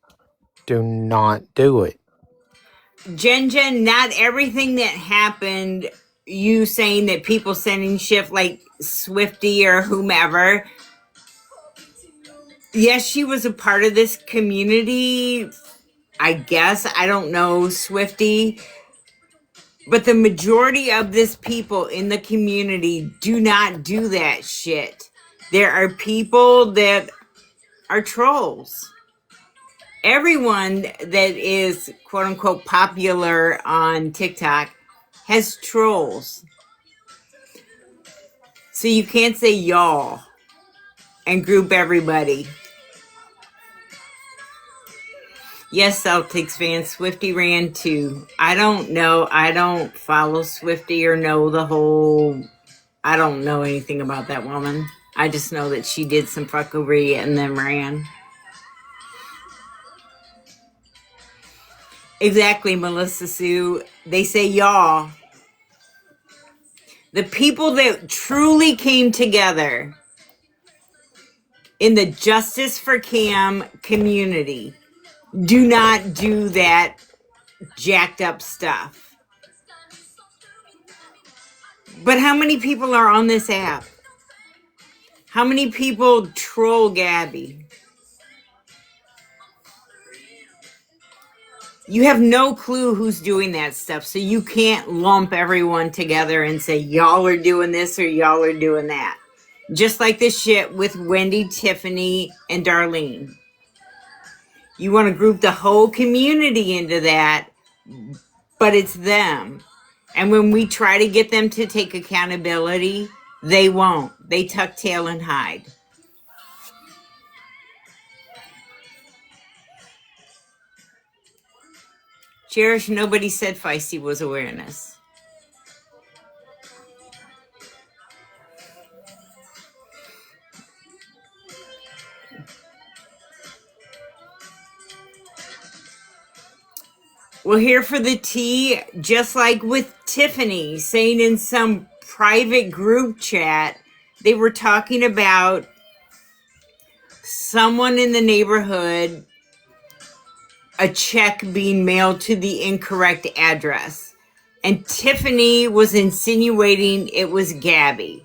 Do not do it. Jen, not everything that happened, you saying that people sending shit like Swifty or whomever, yes, she was a part of this community, I guess. I don't know, Swifty. But the majority of this people in the community do not do that shit. There are people that are trolls. Everyone that is quote unquote popular on TikTok has trolls. So you can't say y'all and group everybody. Yes, Celtics fan, Swifty ran too. I don't know. I don't follow Swifty or know the whole... I don't know anything about that woman. I just know that she did some fuckery and then ran. Exactly, Melissa Sue. They say y'all. The people that truly came together in the Justice for Cam community do not do that jacked up stuff. But how many people are on this app? How many people troll Gabby? You have no clue who's doing that stuff, so you can't lump everyone together and say, y'all are doing this or y'all are doing that. Just like this shit with Wendy, Tiffany, and Darlene. You want to group the whole community into that, but it's them. And when we try to get them to take accountability, they won't. They tuck tail and hide. Cherish, nobody said feisty was awareness. Well, here for the tea, just like with Tiffany saying in some private group chat, they were talking about someone in the neighborhood, a check being mailed to the incorrect address. And Tiffany was insinuating it was Gabby.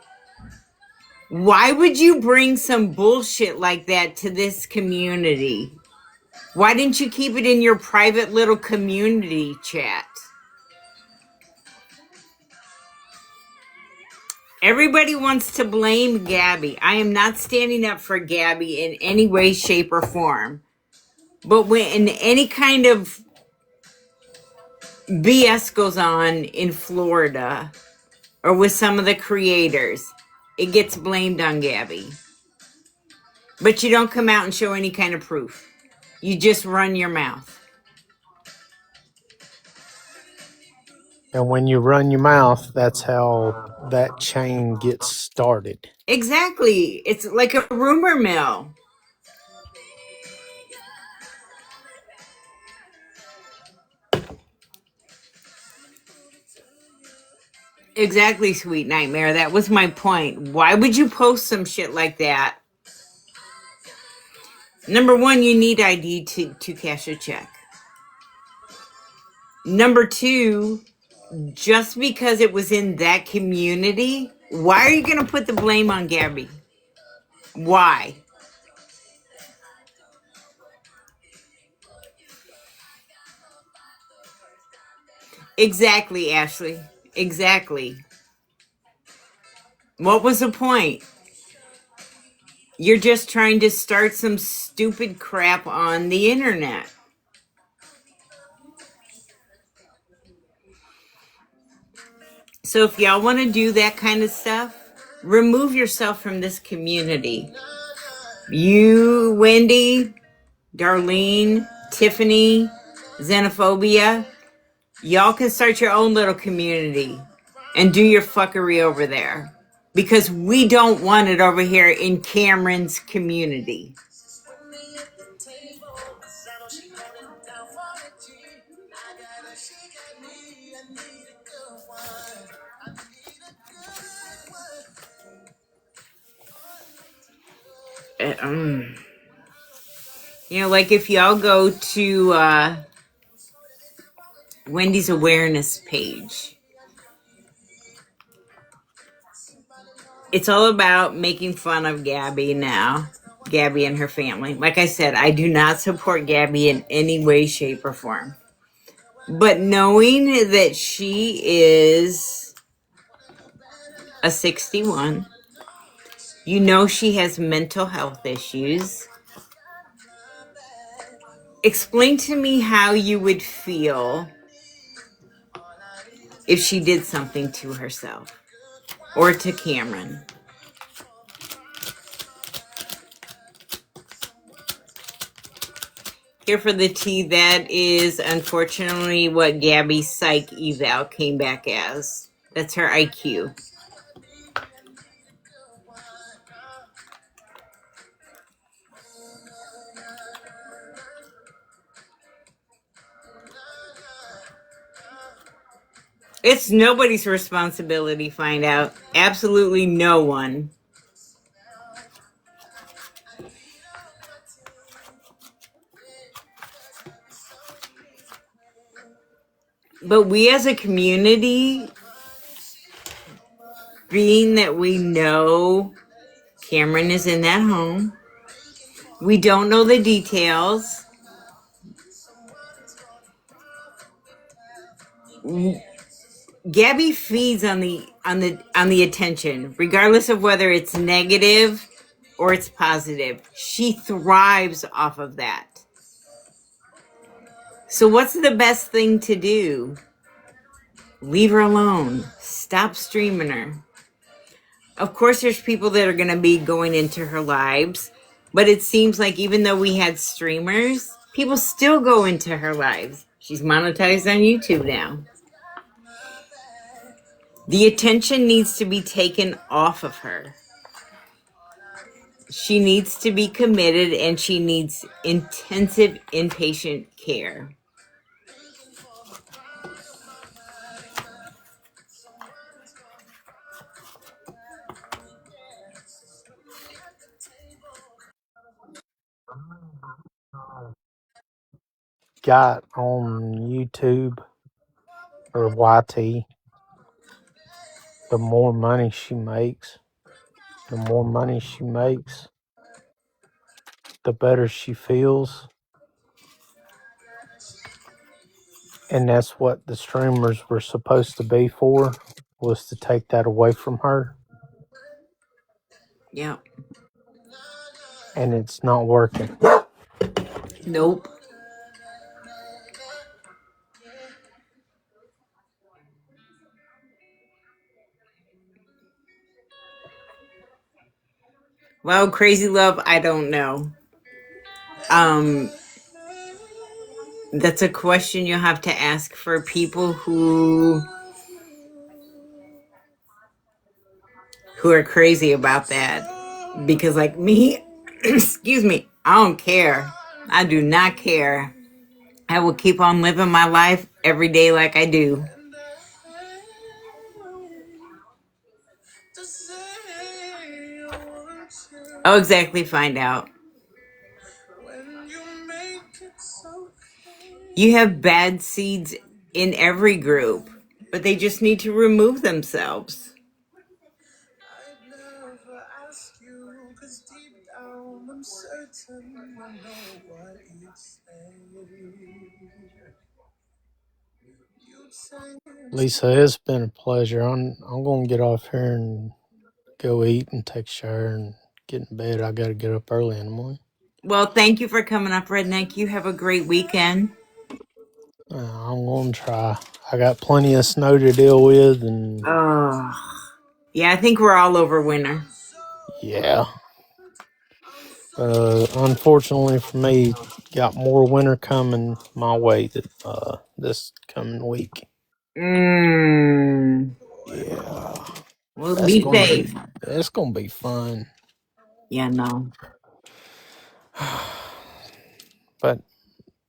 Why would you bring some bullshit like that to this community? Why didn't you keep it in your private little community chat? Everybody wants to blame Gabby. I am not standing up for Gabby in any way, shape, or form. But when any kind of BS goes on in Florida or with some of the creators, it gets blamed on Gabby. But you don't come out and show any kind of proof. You just run your mouth. And when you run your mouth, that's how that chain gets started. Exactly. It's like a rumor mill. Exactly, Sweet Nightmare. That was my point. Why would you post some shit like that? Number one, you need ID to cash a check. Number two, just because it was in that community, why are you going to put the blame on Gabby? Why? Exactly, Ashley. Exactly. What was the point? You're just trying to start some stupid crap on the internet. So if y'all want to do that kind of stuff, remove yourself from this community. You, Wendy, Darlene, Tiffany, Xenophobia, y'all can start your own little community and do your fuckery over there. Because we don't want it over here in Cameron's community. You know, like if y'all go to Wendy's awareness page, it's all about making fun of Gabby now. Gabby and her family. Like I said, I do not support Gabby in any way, shape, or form. But knowing that she is a 61, you know she has mental health issues. Explain to me how you would feel if she did something to herself or to Cameron. Here for the tea, that is unfortunately what Gabby's psych eval came back as. That's her IQ. It's nobody's responsibility to find out. Absolutely no one. But we as a community, being that we know Cameron is in that home, we don't know the details. Gabby feeds on the attention, regardless of whether it's negative or it's positive. She thrives off of that. So what's the best thing to do? Leave her alone. Stop streaming her. Of course, there's people that are going to be going into her lives, but it seems like even though we had streamers, people still go into her lives. She's monetized on YouTube now. The attention needs to be taken off of her. She needs to be committed and she needs intensive inpatient care. Got on YouTube or YT, the more money she makes, the better she feels. And that's what the streamers were supposed to be for, was to take that away from her. Yeah. And it's not working. Nope. Well, crazy love, I don't know. That's a question you have to ask for people who are crazy about that. Because like me, excuse me, I don't care. I do not care. I will keep on living my life every day like I do. Oh, exactly. Find out. You have bad seeds in every group, but they just need to remove themselves. Lisa, it's been a pleasure. I'm gonna get off here and go eat and take a shower and get in bed. I gotta get up early in the morning. Well, thank you for coming up, Redneck. You have a great weekend. I'm gonna try. I got plenty of snow to deal with, and Oh, yeah, I think we're all over winter. yeah. Unfortunately for me, got more winter coming my way this coming week. Mm. Yeah, Well, that's be gonna be safe. it's gonna be fun. Yeah, no. But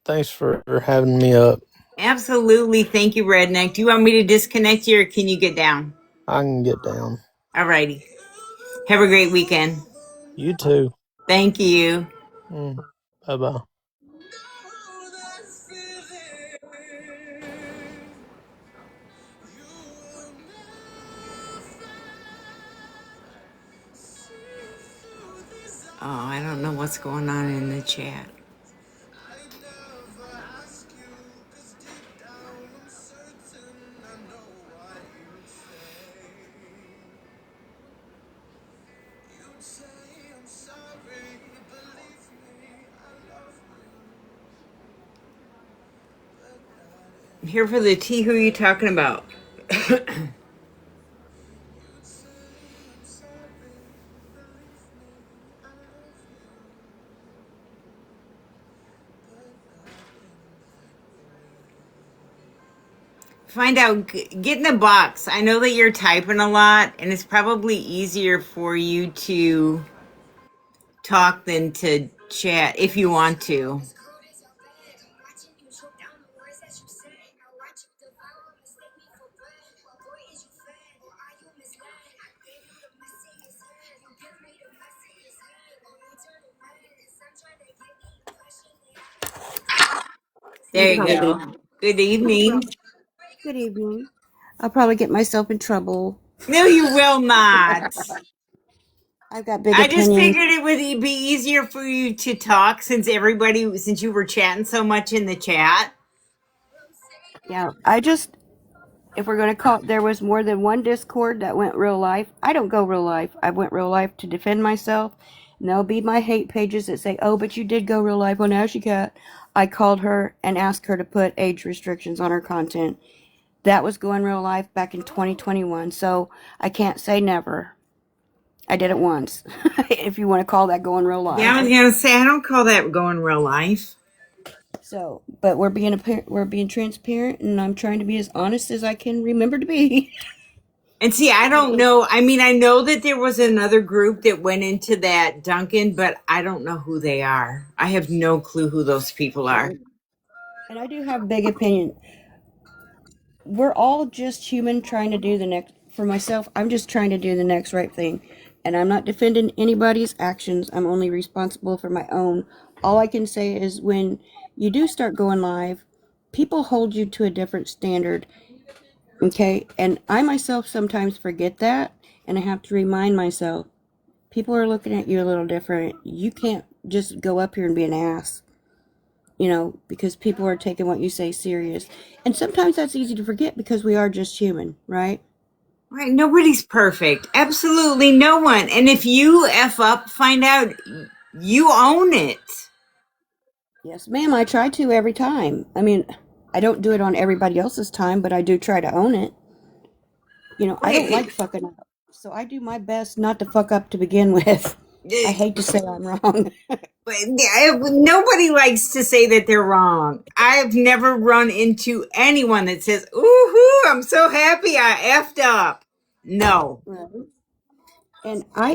thanks for having me up. Absolutely. Thank you, Redneck. Do you want me to disconnect you or can you get down? I can get down. Alrighty. Have a great weekend. You too. Thank you. Bye bye. Oh, I don't know what's going on in the chat. I'm here for the tea. Who are you talking about? Find out, get in the box. I know that you're typing a lot, and it's probably easier for you to talk than to chat if you want to. There You you probably go. Good evening. good evening. I'll probably get myself in trouble. No, you will not. I've got big I just opinions. figured it would be easier for you to talk since you were chatting so much in the chat. Yeah, if we're going to call, there was more than one Discord that went real life. I don't go real life. I went real life to defend myself. And there'll be my hate pages that say, oh, but you did go real life on Ashy Cat. I called her and asked her to put age restrictions on her content. That was going real life back in 2021. So I can't say never. I did it once, if you want to call that going real Yeah, I life. was gonna say I don't call that going real life. So, but we're being transparent, and I'm trying to be as honest as I can remember to be. And see, I don't know. I mean, I know that there was another group that went into that Duncan, but I don't know who they are. I have no clue who those people are. And I do have big opinion. We're all just human trying to do the next. For myself, I'm just trying to do the next right thing, and I'm not defending anybody's actions. I'm only responsible for my own. All I can say is when you do start going live, people hold you to a different standard. Okay, and I myself sometimes forget that, and I have to remind myself people are looking at you a little different. You can't just go up here and be an ass, because people are taking what you say serious. And sometimes that's easy to forget because we are just human, right? Right? Nobody's perfect. Absolutely no one. And if you F up, find out you own it. Yes, ma'am, I try to every time. I mean, I don't do it on everybody else's time, but I do try to own it. I don't like fucking up. So I do my best not to fuck up to begin with. I hate to say I'm wrong. Nobody likes to say that they're wrong. I've never run into anyone that says, "Ooh, I'm so happy I effed up." No. Right. And I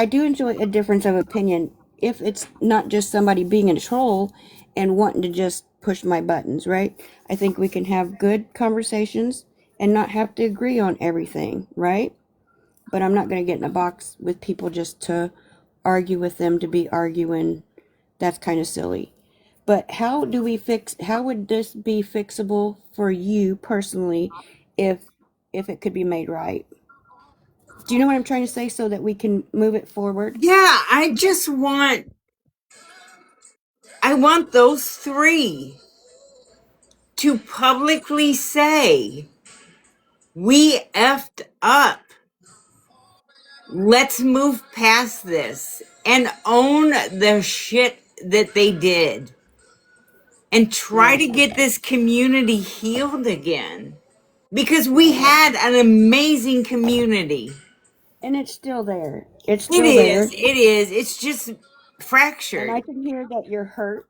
do enjoy a difference of opinion if it's not just somebody being a troll and wanting to just push my buttons, right? I think we can have good conversations and not have to agree on everything, right? But I'm not going to get in a box with people just to argue with them to be arguing. That's kind of silly. But how would this be fixable for you personally if it could be made right? Do you know what I'm trying to say so that we can move it forward? Yeah, I want those three to publicly say, we effed up. Let's move past this and own the shit that they did and try Right. to get this community healed again. Because we had an amazing community. And it's still there. It's It still there. is. It is. It's just And fractured. I can hear that you're hurt.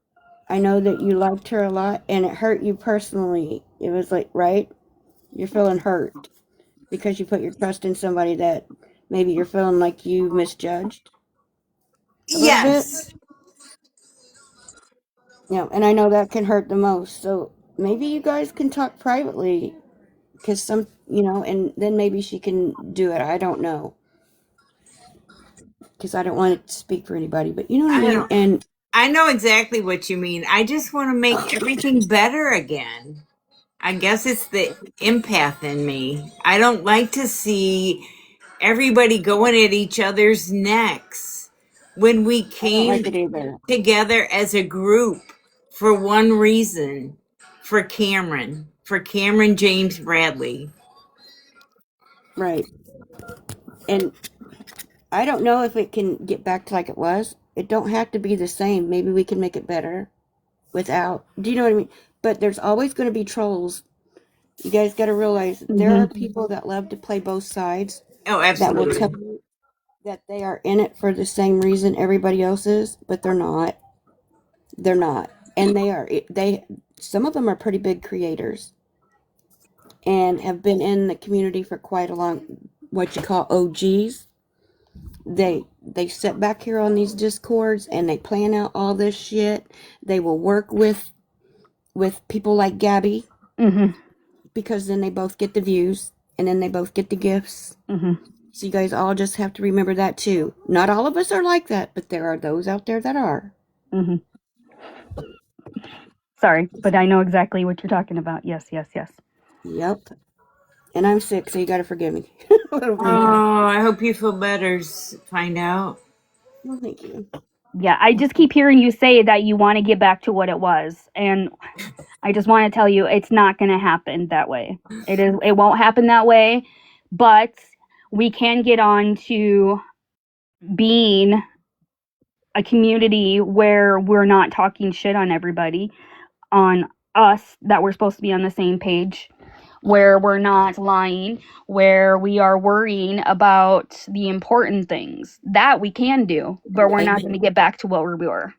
I know that you liked her a lot and it hurt you personally. It was like, right? You're feeling hurt because you put your trust in somebody that maybe you're feeling like you misjudged a little bit. Yes. Yeah, and I know that can hurt the most. So maybe you guys can talk privately because and then maybe she can do it. I don't know because I don't want to speak for anybody, but you know what I I mean? don't. And I know exactly what you mean. I just want to make everything better again. I guess it's the empath in me. I don't like to see everybody going at each other's necks when we I don't came like it either. together as a group for one reason, for Cameron James Bradley. Right. And I don't know if it can get back to like it was. It don't have to be the same. Maybe we can make it better without. Do you know what I mean? But there's always going to be trolls. You guys got to realize there are people that love to play both sides Oh, that will tell absolutely. you that they are in it for the same reason everybody else is, but they're not. They're not. And some of them are pretty big creators and have been in the community for quite a long, what you call OGs. They sit back here on these discords and they plan out all this shit. They will work with people like Gabby Mhm. because then they both get the views and then they both get the gifts. Mhm. So you guys all just have to remember that too. Not all of us are like that, but there are those out there that are. Mhm. Sorry, but I know exactly what you're talking about. Yes, yes, yes. Yep. And I'm sick, so you got to forgive me a little bit. Oh, I hope you feel better. Find out. Well, thank you. Yeah, I just keep hearing you say that you want to get back to what it was, and I just want to tell you it's not going to happen that way. It won't happen that way, but we can get on to being a community where we're not talking shit on everybody, on us, that we're supposed to be on the same page, where we're not lying, where we are worrying about the important things. That we can do, but we're not going to get back to what we were.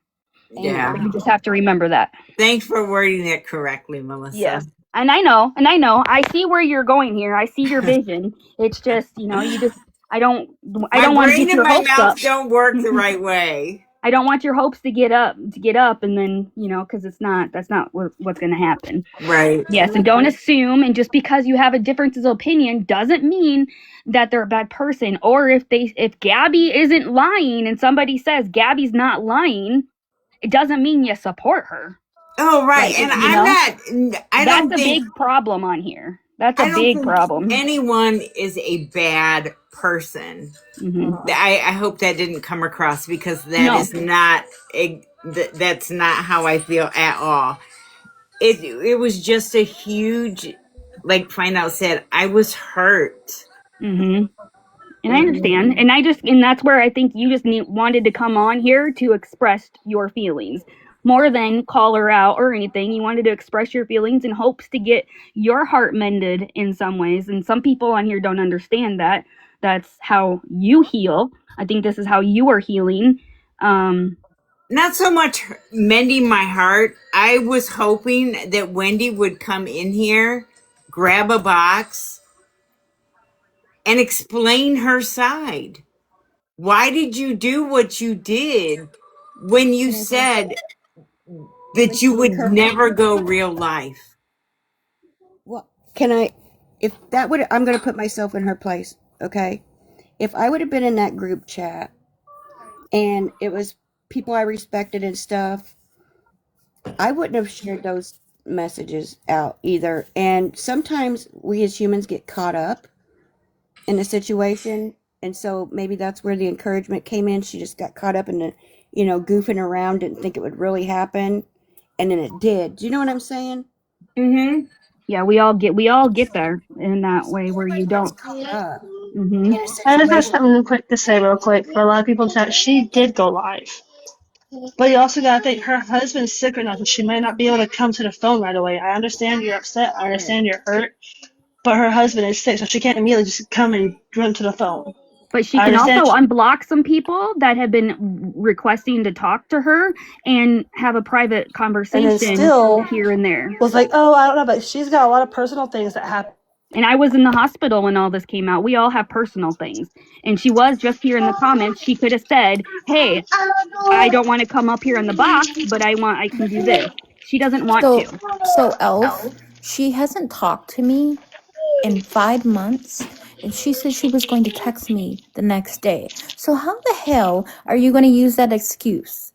Yeah. You Amen. just have to remember that. Thanks for wording it correctly, Melissa. Yes. And I know, I see where you're going here. I see your vision. It's just, you just, I don't My want to brain get and your my hopes up. mouth don't work the right way. I don't want your hopes to get up, and then, because that's not what's going to happen. Right. Yes, and don't assume, and just because you have a difference of opinion doesn't mean that they're a bad person. Or if Gabby isn't lying and somebody says Gabby's not lying, it doesn't mean you support her. Oh, right. Like, And I that's don't a think, big problem on here. That's a I don't big think problem. anyone is a bad person. Mm-hmm. I hope that didn't come across because that No. is not, that's not how I feel at all. It was just a huge, like Find Out said, I was hurt. Mm-hmm. And I understand. And that's where I think you just wanted to come on here to express your feelings more than call her out or anything. You wanted to express your feelings in hopes to get your heart mended in some ways. And some people on here don't understand that. That's how you heal. I think this is how you are healing. Not so much mending my heart. I was hoping that Wendy would come in here, grab a box, and explain her side. Why did you do what you did when you said that you would never go real life? Well, if that would, I'm going to put myself in her place, okay? If I would have been in that group chat and it was people I respected and stuff, I wouldn't have shared those messages out either. And sometimes we as humans get caught up in a situation, and so maybe that's where the encouragement came in. She just got caught up in the, goofing around, didn't think it would really happen, and then it did. Do you know what I'm saying? Mhm. Yeah, we all get there in that way where you don't. Caught up Mhm. in a I just have situation. something quick to say, real quick. For a lot of people in chat, she did go live. But you also gotta think her husband's sick right now, so she might not be able to come to the phone right away. I understand you're upset. I Right. understand you're hurt. But her husband is sick, so she can't immediately just come and run to the phone. But she I can also understand. unblock some people that have been requesting to talk to her and have a private And then conversation still here and there. was like, oh, I don't know, but she's got a lot of personal things that happen. And I was in the hospital when all this came out. We all have personal things. And she was just here in the comments. She could have said, "Hey, I don't want to come up here in the box, but I can do this." She doesn't want So, to. so Elf, she hasn't talked to me in 5 months, and she said she was going to text me the next day. So how the hell are you going to use that excuse?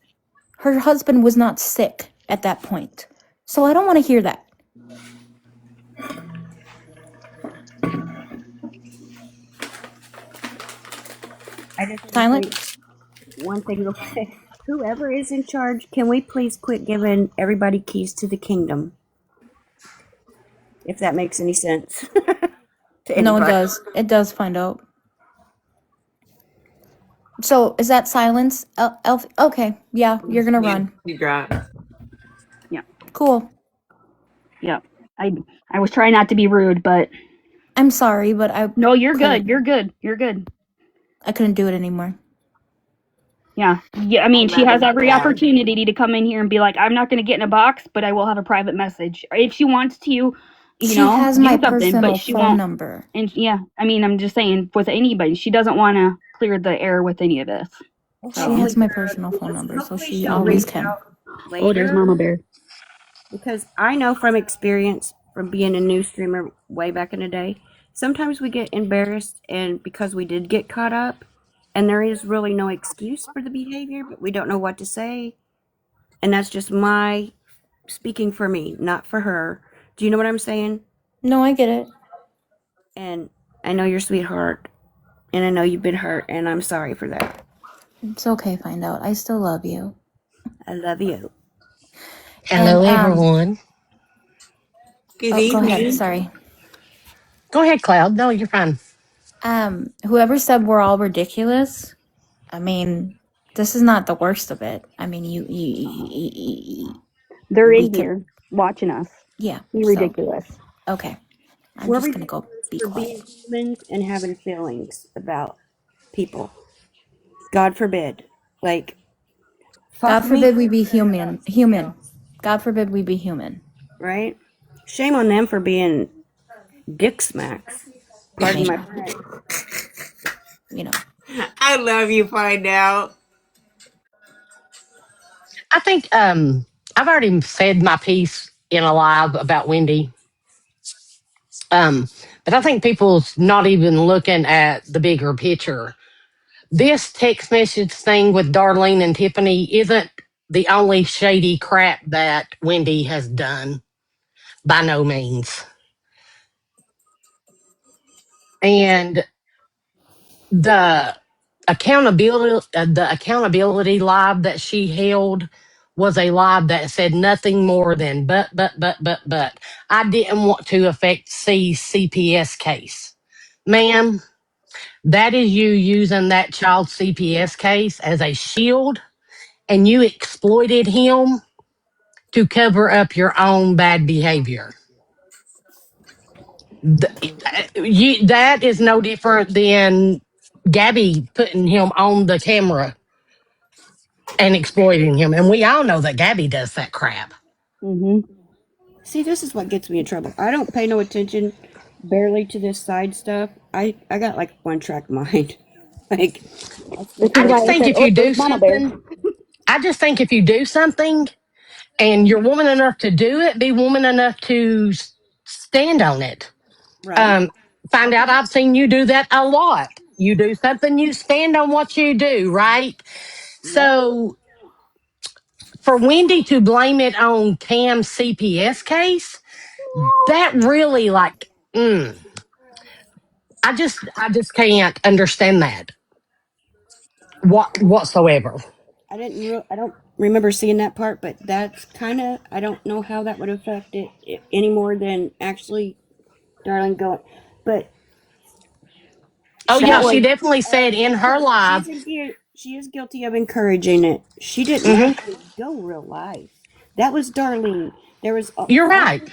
Her husband was not sick at that point. So I don't want to hear that. I just want to Silent? say one thing real quick. Whoever is in charge, can we please quit giving everybody keys to the kingdom? If that makes any sense to No, it anybody. does. It does find out. So is that silence? Elf? Okay, yeah, you're gonna run. You dropped. Yeah. Cool. Yeah. I was trying not to be rude, but I'm sorry, but I no, you're couldn't. good. You're good. You're good. I couldn't do it anymore. Yeah. Yeah, I I mean, she love has it, every Cloud. opportunity to come in here and be like, "I'm not going to get in a box, but I will have a private message." Or if she wants to, She has my do something, but personal she phone won't. number. And yeah, I mean, I'm just saying with anybody, she doesn't want to clear the air with any of this. Well, She So, has my personal phone number, so she she'll always reach can. out oh, there's later Mama Bear. because I know from experience from being a new streamer way back in the day, sometimes we get embarrassed and because we did get caught up and there is really no excuse for the behavior, but we don't know what to say. And that's just my speaking for me, not for her. Do you know what I'm saying? No, I get it. And I know your sweetheart and I know you've been hurt and I'm sorry for that. It's okay, find out. I still love you. I love you. And Hello, everyone. Good oh, go ahead. evening. Sorry. Go ahead, Cloud. No, you're fine. Whoever said we're all ridiculous, I mean, this is not the worst of it. I mean, They're we in could, here watching us. yeah. Be So, ridiculous. okay. I'm We're just gonna go ridiculous be for quiet. being humans and having feelings about people. God forbid. Like, God fuck me, forbid we be human. Human. God forbid we be human. right? Shame on them for being dick smacks. I Pardon my mean, French. you know. I love you, Find Out. I think I've already said my piece in a live about Wendy. But I think people's not even looking at the bigger picture. This text message thing with Darlene and Tiffany isn't the only shady crap that Wendy has done, by no means. And the accountability live that she held was a live that said nothing more than but I didn't want to affect C's CPS case. Ma'am, that is you using that child's CPS case as a shield, and you exploited him to cover up your own bad behavior. That is no different than Gabby putting him on the camera and exploiting him. And we all know that Gabby does that crap. Mm-hmm. See, this is what gets me in trouble. I don't pay no attention barely to this side stuff. I got like one track mind. Like, that's This just is I what why just I think said, if "Oh, you there's do Mama Bear." something, I just think if you do something and you're woman enough to do it, be woman enough to stand on it. right. Um, Find out I've seen you do that a lot. You do something, you stand on what you do, right? Yep. So for Wendy to blame it on Tam's CPS case, that really I just can't understand that whatsoever. I don't remember seeing that part, but that's kind of, I don't know how that would affect it any more than actually Darling going. But Oh she yeah, That is she was definitely said in her live. she is guilty of encouraging it. She didn't Hmm. actually go real life. That was Darlene. There was You're all, right.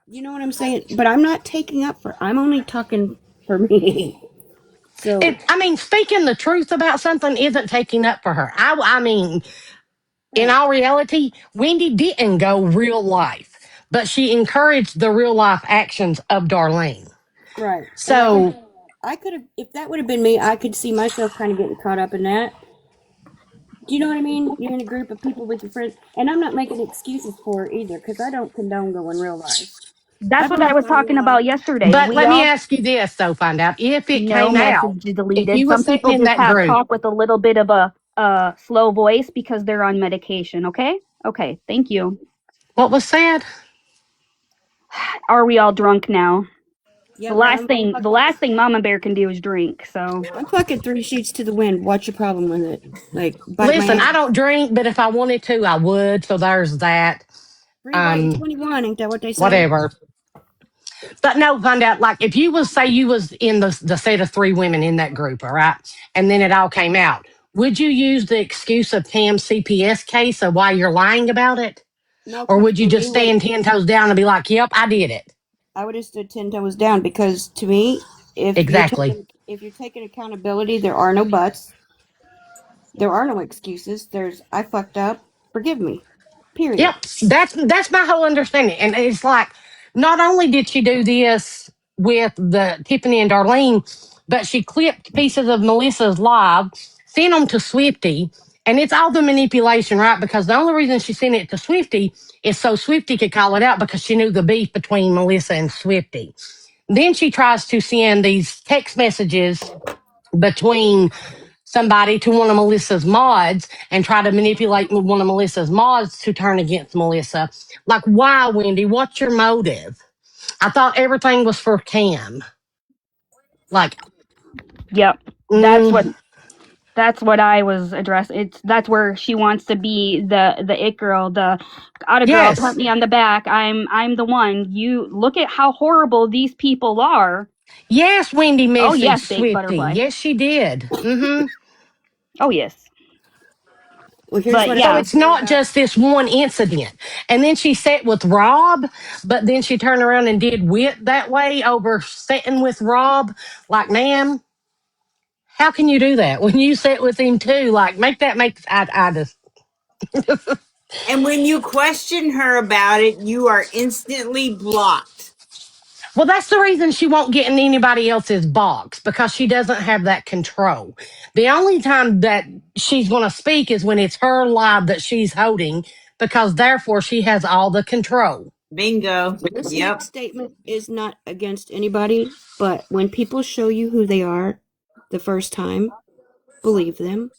you know what I'm saying? But I'm not taking up for, I'm only talking for me. So, I mean, speaking the truth about something isn't taking up for her. I mean, in right, all reality, Wendy didn't go real life, but she encouraged the real life actions of Darlene. right. And like So, I could have, if that would have been me, I could see myself kind of getting caught up in that. Do you know what I mean? You're in a group of people with your friends, and I'm not making excuses for it either, because I don't condone going real life. I that's what I believe was on real talking life. about yesterday. but We let me all ask you this, though, find out if it no came out, message if deleted. you were Some sitting people in just that have group, talk with a little bit of a slow voice because they're on medication. Okay, okay, thank you. what was said? Are we all drunk now? Yeah, we are. The last thing Mama Bear can do is drink. So I'm fucking three sheets to the wind. What's your problem with it? Like, bite my Listen, I ass. don't drink, but if I wanted to, I would. So there's that. Free white and Um, 21, ain't that what they say? Whatever. But no, find out like if you was say you was in the set of three women in that group, all right, and then it all came out, would you use the excuse of Tam's CPS case of why you're lying about it, No, or because would you for just me, like, stand 10 toes down and be like, "Yep, I did it." I would have stood 10 toes down because to me, Exactly. if you're taking accountability, there are no buts. There are no excuses. There's, I fucked up. Forgive me. Period. Yep, that's my whole understanding. And it's like, not only did she do this with the Tiffany and Darlene, but she clipped pieces of Melissa's live, sent them to Swifty, and it's all the manipulation, right? Because the only reason she sent it to Swifty is so Swifty could call it out because she knew the beef between Melissa and Swifty. Then she tries to send these text messages between somebody to one of Melissa's mods and try to manipulate one of Melissa's mods to turn against Melissa. Like, why, Wendy? What's your motive? I thought everything was for Cam. Like, yep, that's what mm, that's what I was addressing. It's that's where she wants to be the it girl, the outa girl. Put yes, me on the back. I'm the one. You look at how horrible these people are. yes, Wendy Oh messaged yes, fake Swifty. butterfly. Yes, she did. Mm-hmm. Oh yes, Well, here's but what I So yeah, can it's say not about, just this one incident. And then she sat with Rob, but then she turned around and did Wit that way over sitting with Rob. Like, ma'am, how can you do that when you sit with him too? Like, I just, And when you question her about it, you are instantly blocked. well, that's the reason she won't get in anybody else's box because she doesn't have that control. The only time that she's going to speak is when it's her live that she's holding because therefore she has all the control. Bingo. this Yep. next statement is not against anybody, but when people show you who they are the first time, believe them.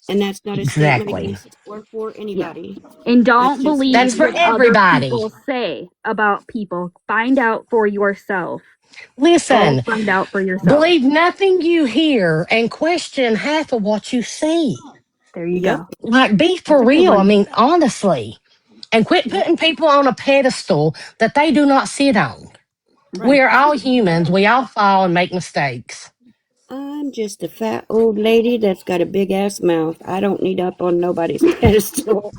And that's not a statement Exactly. against or for yeah. anybody. And That's don't just That's believe for what me. other everybody. people say about people. Find out for yourself. Go Listen, find out for yourself. believe nothing you hear and question half of what you see. There you Yep. go. Like, be That's for a good real. I one. mean, honestly. And quit Yep. putting people on a pedestal that they do not sit on. We Right. are all humans. We all fall and make mistakes. I'm just a fat old lady that's got a big ass mouth. I don't need up on nobody's pedestal.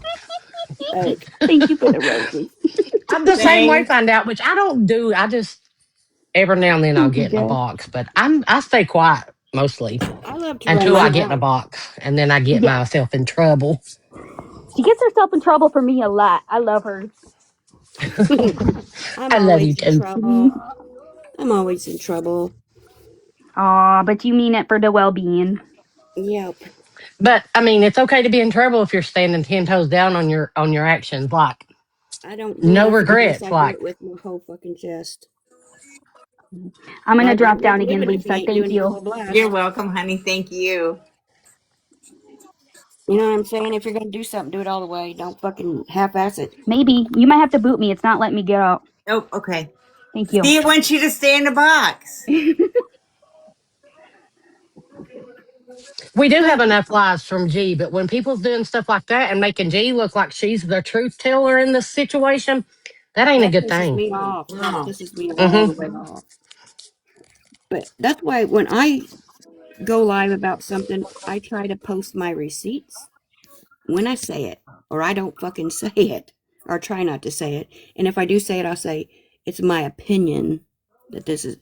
Like, Thank you for the roses. I'm the same way, Same. find out, which I don't do. I just, every now and then I'll Thank you, get in a Jess. box, but I stay quiet mostly I love to run until my I get in a mouth. box and then I get Yeah. myself in trouble. She gets herself in trouble for me a lot. I love her. I'm I love you always in too. trouble. I'm always in trouble. Aw, but you mean it for the well being. Yep. But I mean, it's okay to be in trouble if you're standing 10 toes down on your actions. Like, I don't no believe forgiveness. regrets. I do Like, it with my whole fucking chest. I'm gonna Why drop bother down with again, living if you Lisa. ain't Thank doing it you. full You're blast? welcome, honey. Thank you. You know what I'm saying? If you're gonna do something, do it all the way. Don't fucking half-ass it. Maybe you might have to boot me. It's not letting me get out. Oh, okay. Thank you. Steve wants you to stay in the box. We do have But enough lies from G, but when people's doing stuff like that and making G look like she's the truth teller in this situation, that ain't a that good pisses thing. me off. That No. pisses me all Hmm. the way off. But that's why when I go live about something, I try to post my receipts when I say it, or I don't fucking say it, or try not to say it. And if I do say it, I'll say it's my opinion that this is.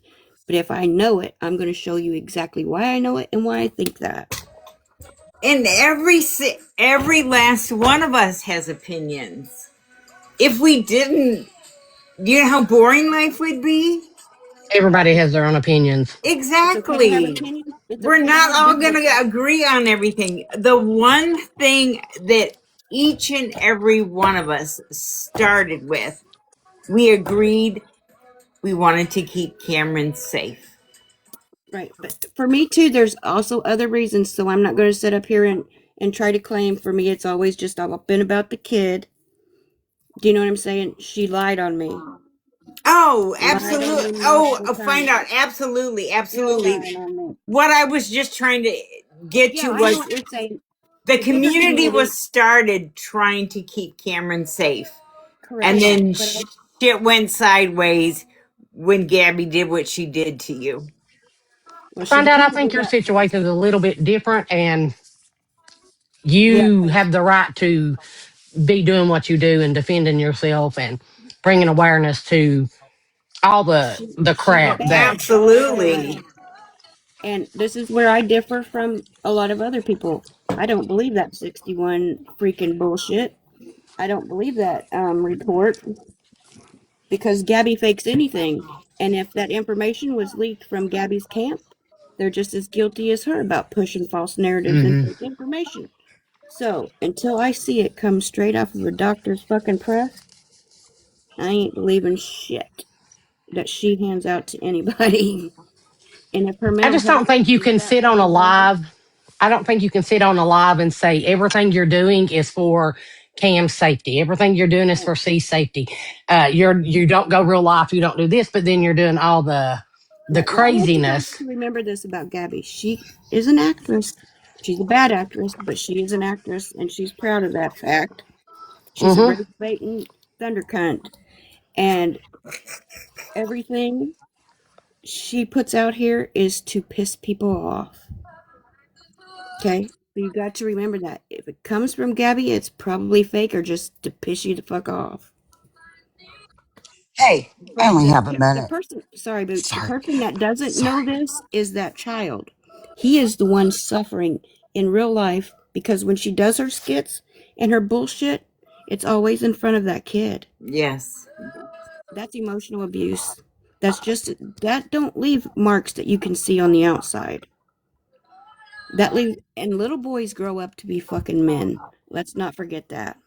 But if I know it, I'm going to show you exactly why I know it and why I think that. And every last one of us has opinions. If we didn't, do you know how boring life would be? Everybody has their own opinions. It's okay to have Exactly. opinions. It's We're okay to not have all going different. to agree on everything. The one thing that each and every one of us started with, we agreed we wanted to keep Cameron safe. Right. But for me too, there's also other reasons. So I'm not going to sit up here and try to claim for me it's always just all been about the kid. Do you know what I'm saying? She lied on me. Oh, Lied on absolutely. me Oh, multiple find times. out. Absolutely. Still Absolutely. lying on me. What I was just trying to get Yeah, to I know was what you're saying. the The bigger community community, was started trying to keep Cameron safe. And correct. then But shit went sideways when Gabby did what she did to you. well, she Find out, I didn't think do your that. situation is a little bit different and Yeah, you 'cause have the right to be doing what you do and defending yourself and bringing awareness to all the she's a crap that bad Absolutely. girl. And this is where I differ from a lot of other people. I don't believe that 61 freaking bullshit. I don't believe that report because Gabby fakes anything. And if that information was leaked from Gabby's camp, they're just as guilty as her about pushing false narratives and hmm fake information. So until I see it come straight off of a doctor's fucking press, I ain't believing shit that she hands out to anybody. And if her I mental just health don't think you is can that sit on way, a why? live. I don't think you can sit on a live and say everything you're doing is for Cam's safety. Everything you're doing is for C's safety. You don't go real life. You don't do this, but then you're doing all the Right. Well, I want you guys craziness. to remember this about Gabby. She is an actress. She's a bad actress, but she is an actress, and she's proud of that fact. She's a Hmm. race baiting thunder cunt, and everything she puts out here is to piss people off. Okay, so you got to remember that if it comes from Gabby, it's probably fake or just to piss you the fuck off. Hey, I But only have a the minute. person, sorry, Boots, the Sorry. person that doesn't know Sorry. this is that child. He is the one suffering in real life because when she does her skits and her bullshit, it's always in front of that kid. Yes. That's emotional abuse. That's just that don't leave marks that you can see on the outside. That leaves and little boys grow up to be fucking men. Let's not forget that.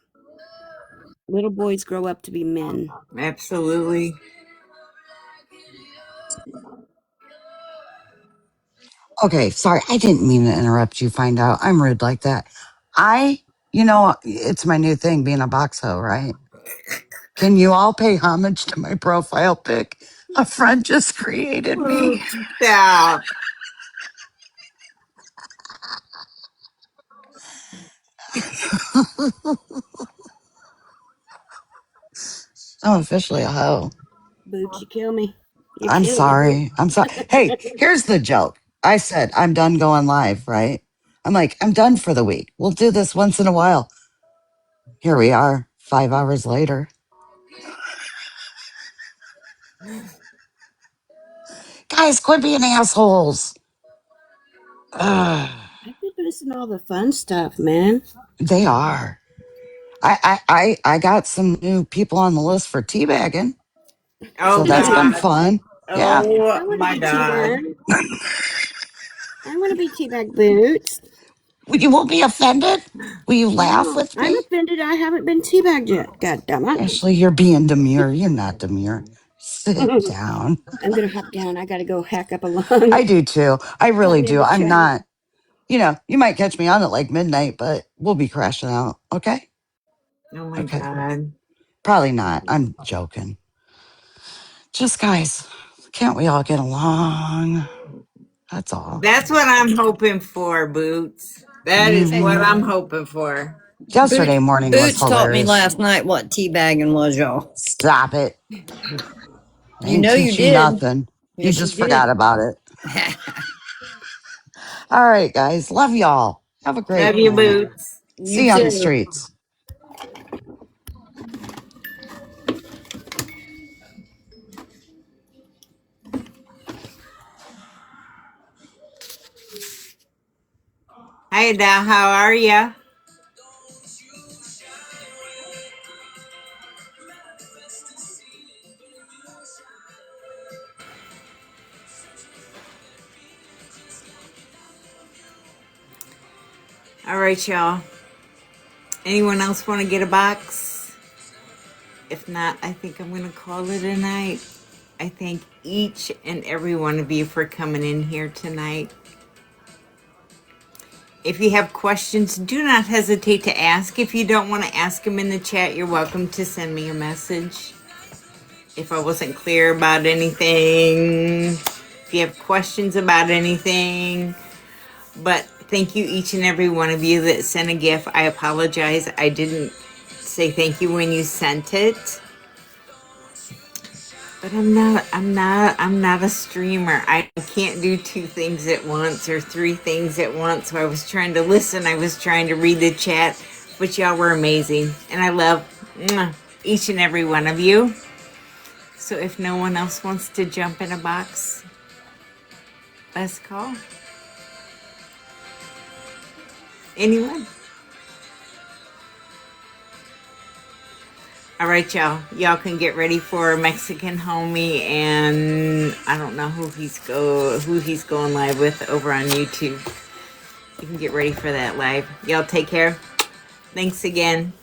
Little boys grow up to be men. Absolutely. Okay, sorry. I didn't mean to interrupt you. Find out. I'm rude like that. It's my new thing being a box hoe, right? Can you all pay homage to my profile pic? A friend just created me. Oh, stop. I'm officially a hoe. Boots, you kill me. You I'm kill me, Boots. sorry. I'm sorry. Hey, here's the joke. I said, I'm done going live, right? I'm like, I'm done for the week. We'll do this once in a while. Here we are, 5 hours later. Guys, quit being assholes. Ugh, I've been missing all the fun stuff, man. they are. I got some new people on the list for teabagging, so Oh, that's been God. fun. Yeah. Oh, I want to my be God. teabag. I want to be teabag Boots. You won't be offended? Will you laugh No, with I'm me? offended. I haven't been teabagged yet. God damn it! Ashley, you're being demure. You're not demure. Sit down. I'm gonna hop down. I gotta go hack up a lung. I do too. I Pop really me in do. the I'm chat. not. You know, you might catch me on at like midnight, but we'll be crashing out. Okay. Oh my Okay. God. Probably not. I'm joking. Just guys, can't we all get along? That's all. That's what I'm hoping for, Boots. That is Hey, what Hmm. I'm hoping for. Yesterday Boots, morning was Boots taught me hilarious. last night what teabagging was, y'all. Stop it. I You ain't know you teach you did. nothing. You Yes, you just forgot did. about it. All right, guys. Love y'all. Have a Love great you, night. Boots. You See you on the too. streets. Hi, Da. How are ya? All right, y'all. Anyone else want to get a box? If not, I think I'm going to call it a night. I thank each and every one of you for coming in here tonight. If you have questions, do not hesitate to ask. If you don't want to ask them in the chat, you're welcome to send me a message. If I wasn't clear about anything, if you have questions about anything. But thank you, each and every one of you that sent a gift. I apologize. I didn't say thank you when you sent it. But I'm not a streamer. I can't do two things at once or three things at once. So I was trying to listen. I was trying to read the chat, but y'all were amazing. And I love each and every one of you. So if no one else wants to jump in a box, let's call. Anyone? All right, y'all. Y'all can get ready for Mexican homie, and I don't know who he's going live with over on YouTube. You can get ready for that live. Y'all take care. Thanks again.